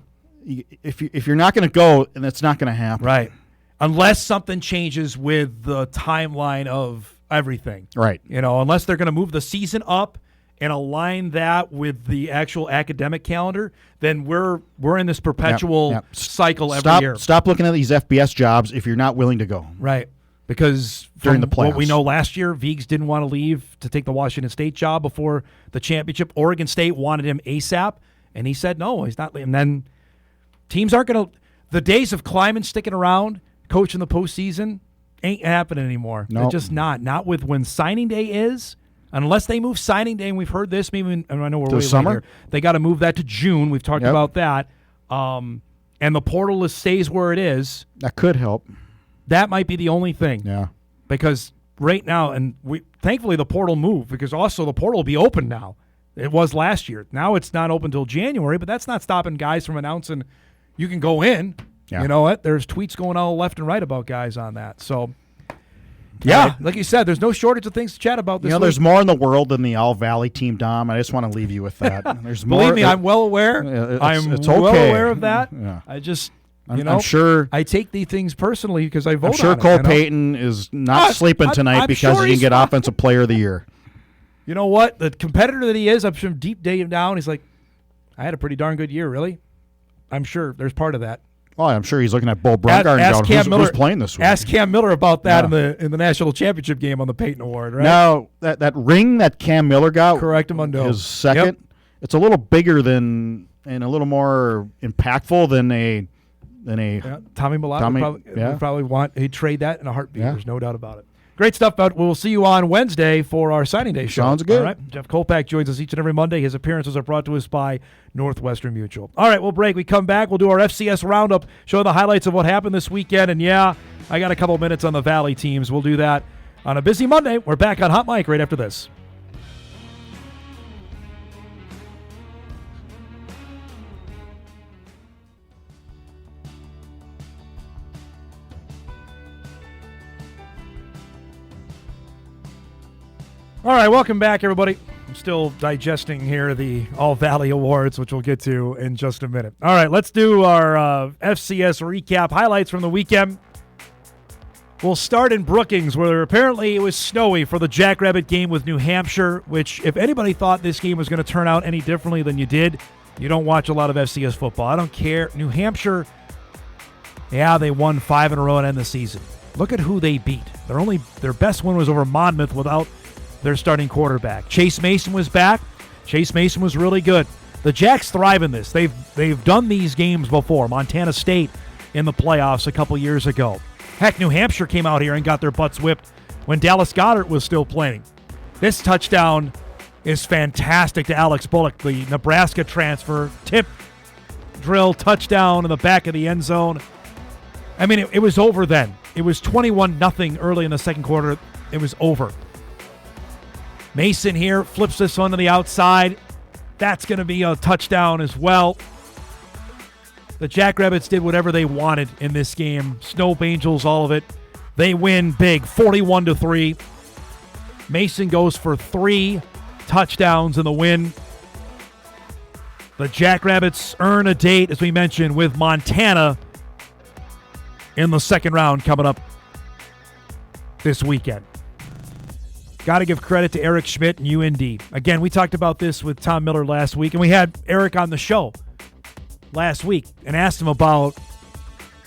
If you're not going to go, and that's not going to happen. Right. Unless something changes with the timeline of everything. Right. Unless they're going to move the season up and align that with the actual academic calendar, then we're in this perpetual cycle every year. Stop looking at these FBS jobs if you're not willing to go. Right. Because during the playoffs, what we know last year, Vigs didn't want to leave to take the Washington State job before the championship. Oregon State wanted him ASAP, and he said no, he's not. And then teams aren't going to – the days of Kleiman sticking around, coaching the postseason, ain't happening anymore. Nope. They're just not. Not with when signing day is. Unless they move signing day, and we've heard this, maybe I know we're way late here. They got to move that to June. We've talked about that. and the portal stays where it is, that could help. That might be the only thing. Yeah. Because right now, and thankfully the portal moved, because also the portal will be open now. It was last year. Now it's not open until January, but that's not stopping guys from announcing you can go in. Yeah. You know what? There's tweets going all left and right about guys on that. So, yeah, like you said, there's no shortage of things to chat about this week. There's more in the world than the All Valley team, Dom. I just want to leave you with that. There's more. Believe me, I'm well aware. It's well okay. aware of that. Yeah. I just, I'm sure. I take these things personally because I vote I'm sure on Cole it, Payton is not sleeping tonight I'm because sure he can he's get fine. Offensive Player of the Year. You know what? The competitor that he is, I'm sure deep down, he's like, I had a pretty darn good year, really. I'm sure there's part of that. Oh, I'm sure he's looking at Bo Brungard and going, who's playing this week? Ask Cam Miller about that in the national championship game on the Peyton Award, right? Now, that ring that Cam Miller got, his second, Yep. it's a little bigger than and a little more impactful than a Tommy Mellott would probably want he'd trade that in a heartbeat. Yeah. There's no doubt about it. Great stuff, bud. We'll see you on Wednesday for our signing day show. Sounds good. All right. Jeff Kolpack joins us each and every Monday. His appearances are brought to us by Northwestern Mutual. All right, we'll break. We come back. We'll do our FCS roundup, show the highlights of what happened this weekend. And, yeah, I got a couple minutes on the Valley teams. We'll do that on a busy Monday. We're back on Hot Mic right after this. All right, welcome back, everybody. I'm still digesting here the All Valley Awards, which we'll get to in just a minute. All right, let's do our FCS recap highlights from the weekend. We'll start in Brookings, where apparently it was snowy for the Jackrabbit game with New Hampshire, which if anybody thought this game was going to turn out any differently than you did, you don't watch a lot of FCS football. I don't care. New Hampshire, yeah, they won 5 in a row and end the season. Look at who they beat. Their best win was over Monmouth without their starting quarterback. Chase Mason was back. Chase Mason was really good. The Jacks thrive in this. They've done these games before. Montana State in the playoffs a couple years ago. Heck, New Hampshire came out here and got their butts whipped when Dallas Goedert was still playing. This touchdown is fantastic to Alex Bullock, the Nebraska transfer. Tip, drill, touchdown in the back of the end zone. I mean, it was over then. It was 21-0 early in the second quarter. It was over. Mason here flips this one to the outside. That's going to be a touchdown as well. The Jackrabbits did whatever they wanted in this game. Snow Angels, all of it. They win big, 41-3. Mason goes for 3 touchdowns in the win. The Jackrabbits earn a date, as we mentioned, with Montana in the second round coming up this weekend. Got to give credit to Eric Schmidt and UND. Again, we talked about this with Tom Miller last week, and we had Eric on the show last week and asked him about,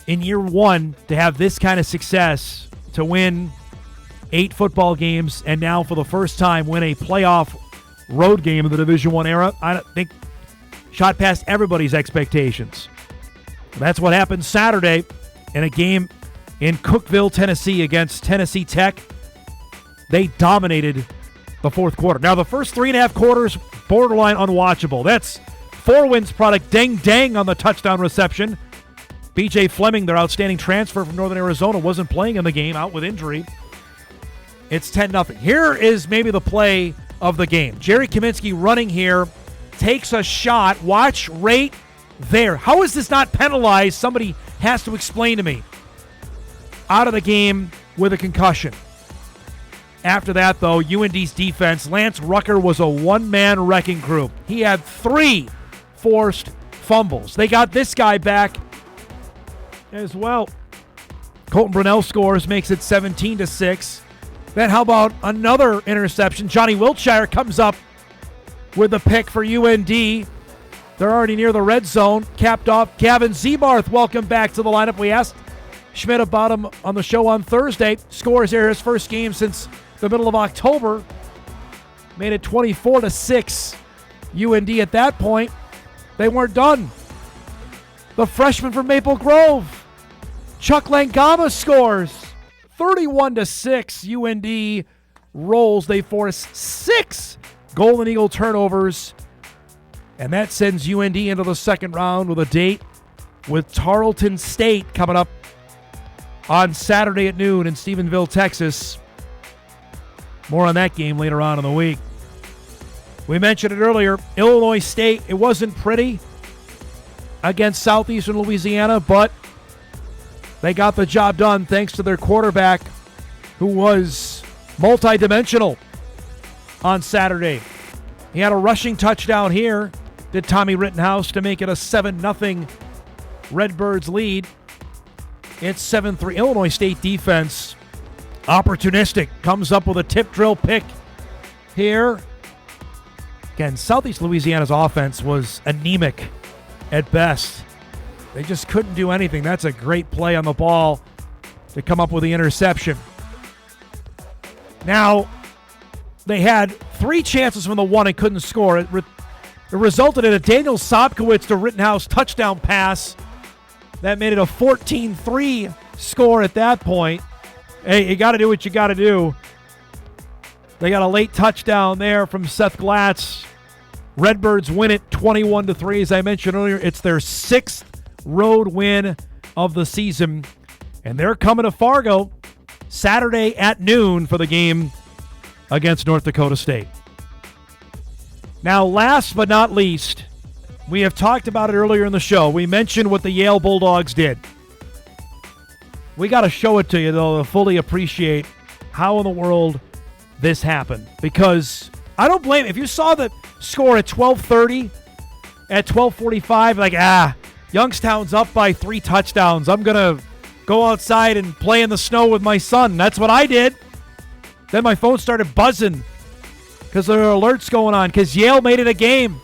in year one, to have this kind of success, to win 8 football games, and now for the first time win a playoff road game in the Division I era. I don't think shot past everybody's expectations. That's what happened Saturday in a game in Cookeville, Tennessee against Tennessee Tech. They dominated the fourth quarter. Now, the first 3.5 quarters, borderline unwatchable. That's Four Winds product, dang on the touchdown reception. B.J. Fleming, their outstanding transfer from Northern Arizona, wasn't playing in the game, out with injury. It's 10-0. Here is maybe the play of the game. Jerry Kaminsky running here, takes a shot. Watch right there. How is this not penalized? Somebody has to explain to me. Out of the game with a concussion. After that, though, UND's defense, Lance Rucker was a one-man wrecking crew. He had 3 forced fumbles. They got this guy back as well. Colton Brunell scores, makes it 17-6. Then how about another interception? Johnny Wiltshire comes up with the pick for UND. They're already near the red zone. Capped off. Gavin Zebarth, welcome back to the lineup. We asked Schmidt about him on the show on Thursday. Scores here his first game since the middle of October. Made it 24-6. UND at that point, they weren't done. The freshman from Maple Grove, Chuck Langama, scores 31-6. UND rolls. They force 6 Golden Eagle turnovers, and that sends UND into the second round with a date with Tarleton State coming up on Saturday at noon in Stephenville, Texas. More on that game later on in the week. We mentioned it earlier, Illinois State, it wasn't pretty against Southeastern Louisiana, but they got the job done thanks to their quarterback, who was multidimensional on Saturday. He had a rushing touchdown here, did Tommy Rittenhouse, to make it a 7-0 Redbirds lead. It's 7-3. Illinois State defense, opportunistic, comes up with a tip drill pick here. Again, Southeast Louisiana's offense was anemic at best. They just couldn't do anything. That's a great play on the ball to come up with the interception. Now, they had 3 chances from the 1 and couldn't score. It resulted in a Daniel Sobkowitz to Rittenhouse touchdown pass that made it a 14-3 score at that point. Hey, you got to do what you got to do. They got a late touchdown there from Seth Glatz. Redbirds win it 21-3. As I mentioned earlier, it's their 6th road win of the season. And they're coming to Fargo Saturday at noon for the game against North Dakota State. Now, last but not least, we have talked about it earlier in the show. We mentioned what the Yale Bulldogs did. We got to show it to you, though, to fully appreciate how in the world this happened. Because I don't blame, if you saw the score at 12:30, at 12:45, like, Youngstown's up by 3 touchdowns. I'm going to go outside and play in the snow with my son. That's what I did. Then my phone started buzzing because there were alerts going on because Yale made it a game.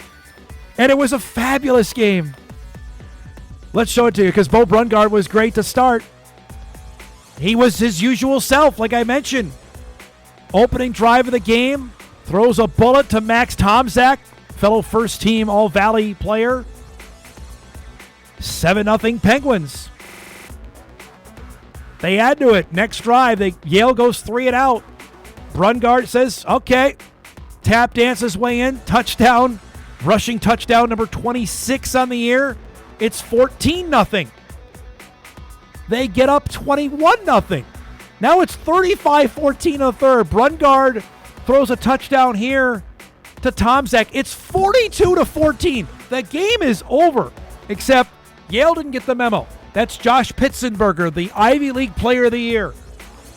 And it was a fabulous game. Let's show it to you because Bo Brungard was great to start. He was his usual self, like I mentioned. Opening drive of the game, throws a bullet to Max Tomczak, fellow first-team All-Valley player. 7-0 Penguins. They add to it. Next drive, Yale goes 3 and out. Brungard says, okay. Tap dances way in. Touchdown. Rushing touchdown number 26 on the year. It's 14-0. They get up 21-0. Now it's 35-14 in the third. Brungard throws a touchdown here to Tomczak. It's 42-14. The game is over, except Yale didn't get the memo. That's Josh Pitzenberger, the Ivy League Player of the Year.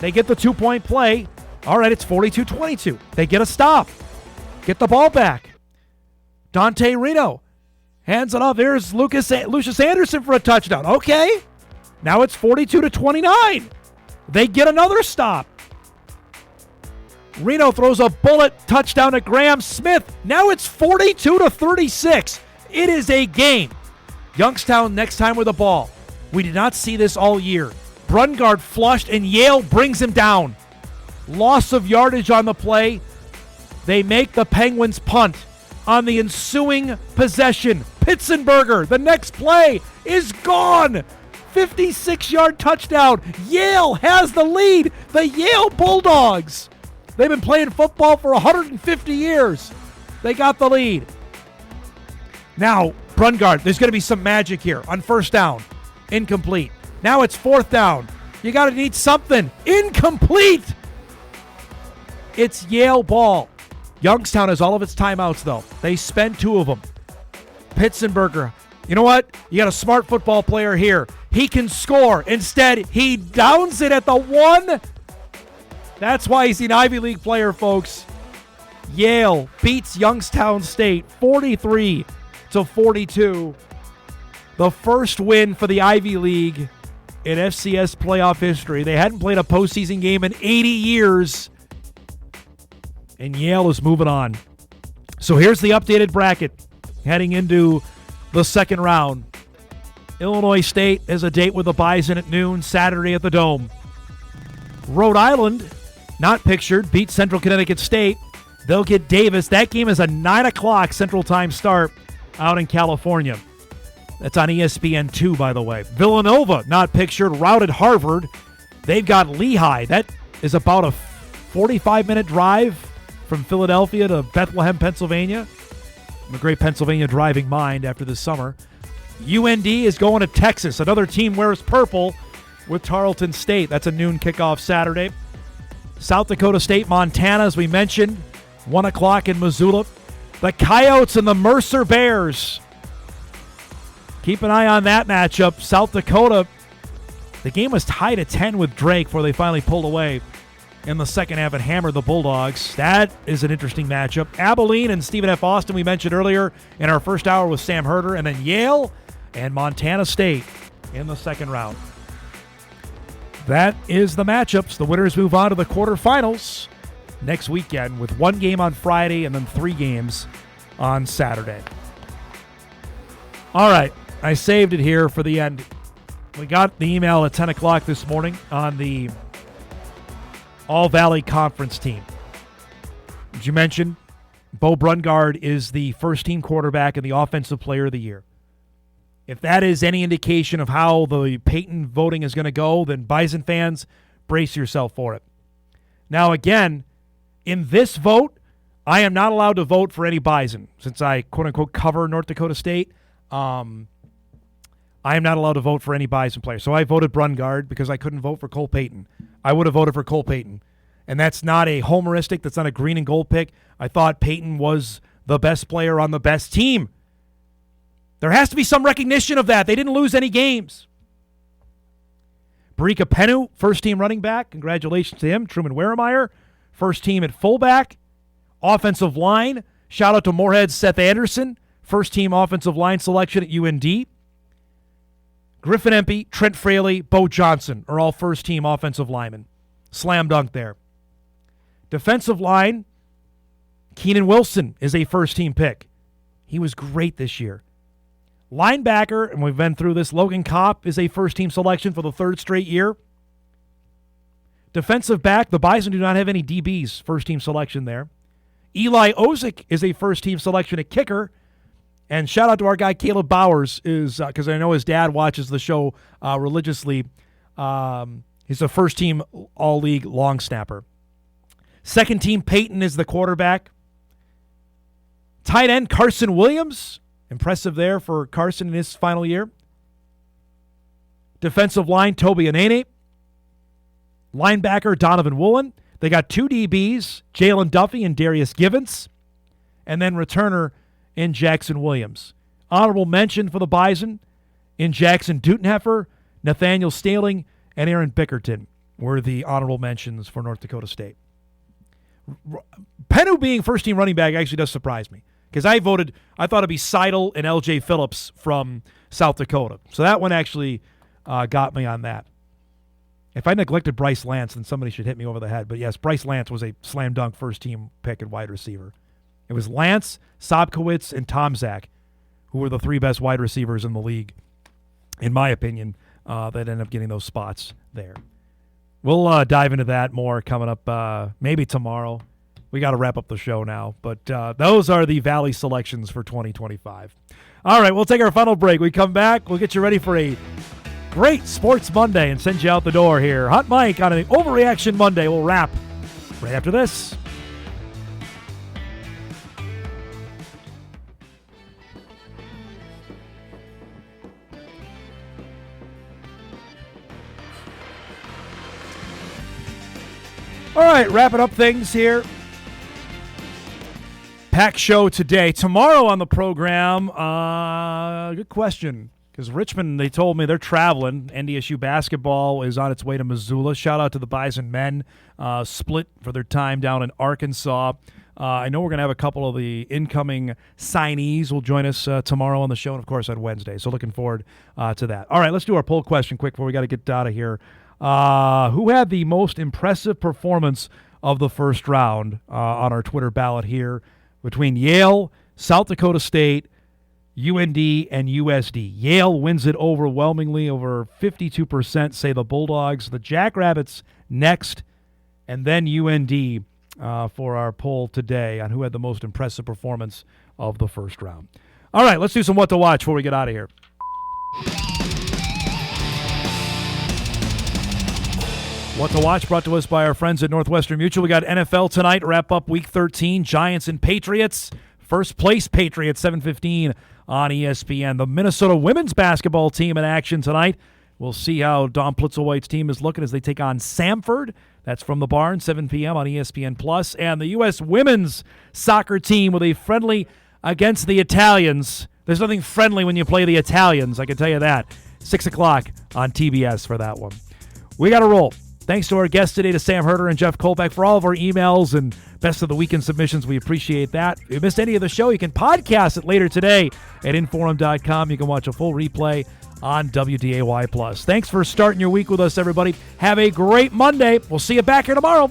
They get the 2-point play. All right, it's 42-22. They get a stop. Get the ball back. Dante Reno hands it off. There's Lucius Anderson for a touchdown. Okay. Now it's 42-29. They get another stop. Reno throws a bullet touchdown to Graham Smith. Now it's 42-36. It is a game. Youngstown next time with the ball. We did not see this all year. Brungard flushed and Yale brings him down. Loss of yardage on the play. They make the Penguins punt. On the ensuing possession, Pitzenberger, the next play, is gone. 56-yard touchdown. Yale has the lead. The Yale Bulldogs. They've been playing football for 150 years. They got the lead. Now, Brungard, there's going to be some magic here on first down. Incomplete. Now it's 4th down. You got to need something. Incomplete. It's Yale ball. Youngstown has all of its timeouts, though. They spend 2 of them. Pitzenberger, you know what? You got a smart football player here. He can score. Instead, he downs it at the 1. That's why he's an Ivy League player, folks. Yale beats Youngstown State 43-42. The first win for the Ivy League in FCS playoff history. They hadn't played a postseason game in 80 years. And Yale is moving on. So here's the updated bracket heading into the second round. Illinois State has a date with the Bison at noon Saturday at the Dome. Rhode Island, not pictured, beat Central Connecticut State. They'll get Davis. That game is a 9 o'clock Central Time start out in California. That's on ESPN2, by the way. Villanova, not pictured, routed Harvard. They've got Lehigh. That is about a 45-minute drive from Philadelphia to Bethlehem, Pennsylvania. I'm a great Pennsylvania driving mind after this summer. UND is going to Texas. Another team wears purple with Tarleton State. That's a noon kickoff Saturday. South Dakota State, Montana, as we mentioned, 1 o'clock in Missoula. The Coyotes and the Mercer Bears. Keep an eye on that matchup. South Dakota, the game was tied at 10 with Drake before they finally pulled away in the second half and hammered the Bulldogs. That is an interesting matchup. Abilene and Stephen F. Austin, we mentioned earlier in our first hour with Sam Herder, and then Yale and Montana State in the second round. That is the matchups. The winners move on to the quarterfinals next weekend with 1 game on Friday and then 3 games on Saturday. All right, I saved it here for the end. We got the email at 10 o'clock this morning on the All-Valley Conference team. As you mentioned, Bo Brungard is the first-team quarterback and the Offensive Player of the Year. If that is any indication of how the Peyton voting is going to go, then Bison fans, brace yourself for it. Now, again, in this vote, I am not allowed to vote for any Bison. Since I, quote-unquote, cover North Dakota State, I am not allowed to vote for any Bison player. So I voted Brungard because I couldn't vote for Cole Payton. I would have voted for Cole Payton. And that's not a homeristic. That's not a green and gold pick. I thought Payton was the best player on the best team. There has to be some recognition of that. They didn't lose any games. Barika Penu, first-team running back. Congratulations to him. Truman Weremeyer, first team at fullback. Offensive line, shout out to Moorhead Seth Anderson, first-team offensive line selection at UND. Griffin Empey, Trent Fraley, Bo Johnson are all first-team offensive linemen. Slam dunk there. Defensive line, Keenan Wilson is a first-team pick. He was great this year. Linebacker, and we've been through this, Logan Kopp is a first-team selection for the 3rd straight year. Defensive back, the Bison do not have any DBs, first-team selection there. Eli Ozick is a first-team selection at kicker. And shout out to our guy Caleb Bowers, is because I know his dad watches the show religiously. He's a first-team all-league long snapper. Second-team Peyton is the quarterback. Tight end Carson Williams, impressive there for Carson in his final year. Defensive line Toby Anene. Linebacker Donovan Woolen. They got 2 DBs, Jalen Duffy and Darius Givens, and then returner in Jackson Williams. Honorable mention for the Bison in Jackson Dutenheffer, Nathaniel Staling, and Aaron Bickerton were the honorable mentions for North Dakota State. Penu being first-team running back actually does surprise me because I thought it'd be Seidel and L.J. Phillips from South Dakota. So that one actually got me on that. If I neglected Bryce Lance, then somebody should hit me over the head. But yes, Bryce Lance was a slam dunk first-team pick at wide receiver. It was Lance, Sobkowitz, and Tom Zach, who were the 3 best wide receivers in the league, in my opinion, that ended up getting those spots there. We'll dive into that more coming up maybe tomorrow. We got to wrap up the show now. But those are the Valley selections for 2025. All right, we'll take our final break. We come back. We'll get you ready for a great Sports Monday and send you out the door here. Hot Mike on an Overreaction Monday. We'll wrap right after this. All right, wrapping up things here. Pack show today. Tomorrow on the program, good question. Because Richmond, they told me they're traveling. NDSU basketball is on its way to Missoula. Shout out to the Bison men. Split for their time down in Arkansas. I know we're going to have a couple of the incoming signees will join us tomorrow on the show and, of course, on Wednesday. So looking forward to that. All right, let's do our poll question quick before we got to get out of here. Who had the most impressive performance of the first round on our Twitter ballot here between Yale, South Dakota State, UND, and USD? Yale wins it overwhelmingly. Over 52% say the Bulldogs. The Jackrabbits next, and then UND for our poll today on who had the most impressive performance of the first round. All right, let's do some What to Watch before we get out of here. What to Watch brought to us by our friends at Northwestern Mutual. We got NFL tonight, wrap up Week 13, Giants and Patriots. First place Patriots, 7:15 on ESPN. The Minnesota women's basketball team in action tonight. We'll see how Dawn Plitzelwhite's team is looking as they take on Samford. That's from the Barn, 7 p.m. on ESPN+. And the U.S. women's soccer team with a friendly against the Italians. There's nothing friendly when you play the Italians, I can tell you that. 6 o'clock on TBS for that one. We got to roll. Thanks to our guests today, to Sam Herder and Jeff Kolpack, for all of our emails and best of the weekend submissions. We appreciate that. If you missed any of the show, you can podcast it later today at Inforum.com. You can watch a full replay on WDAY+. Thanks for starting your week with us, everybody. Have a great Monday. We'll see you back here tomorrow.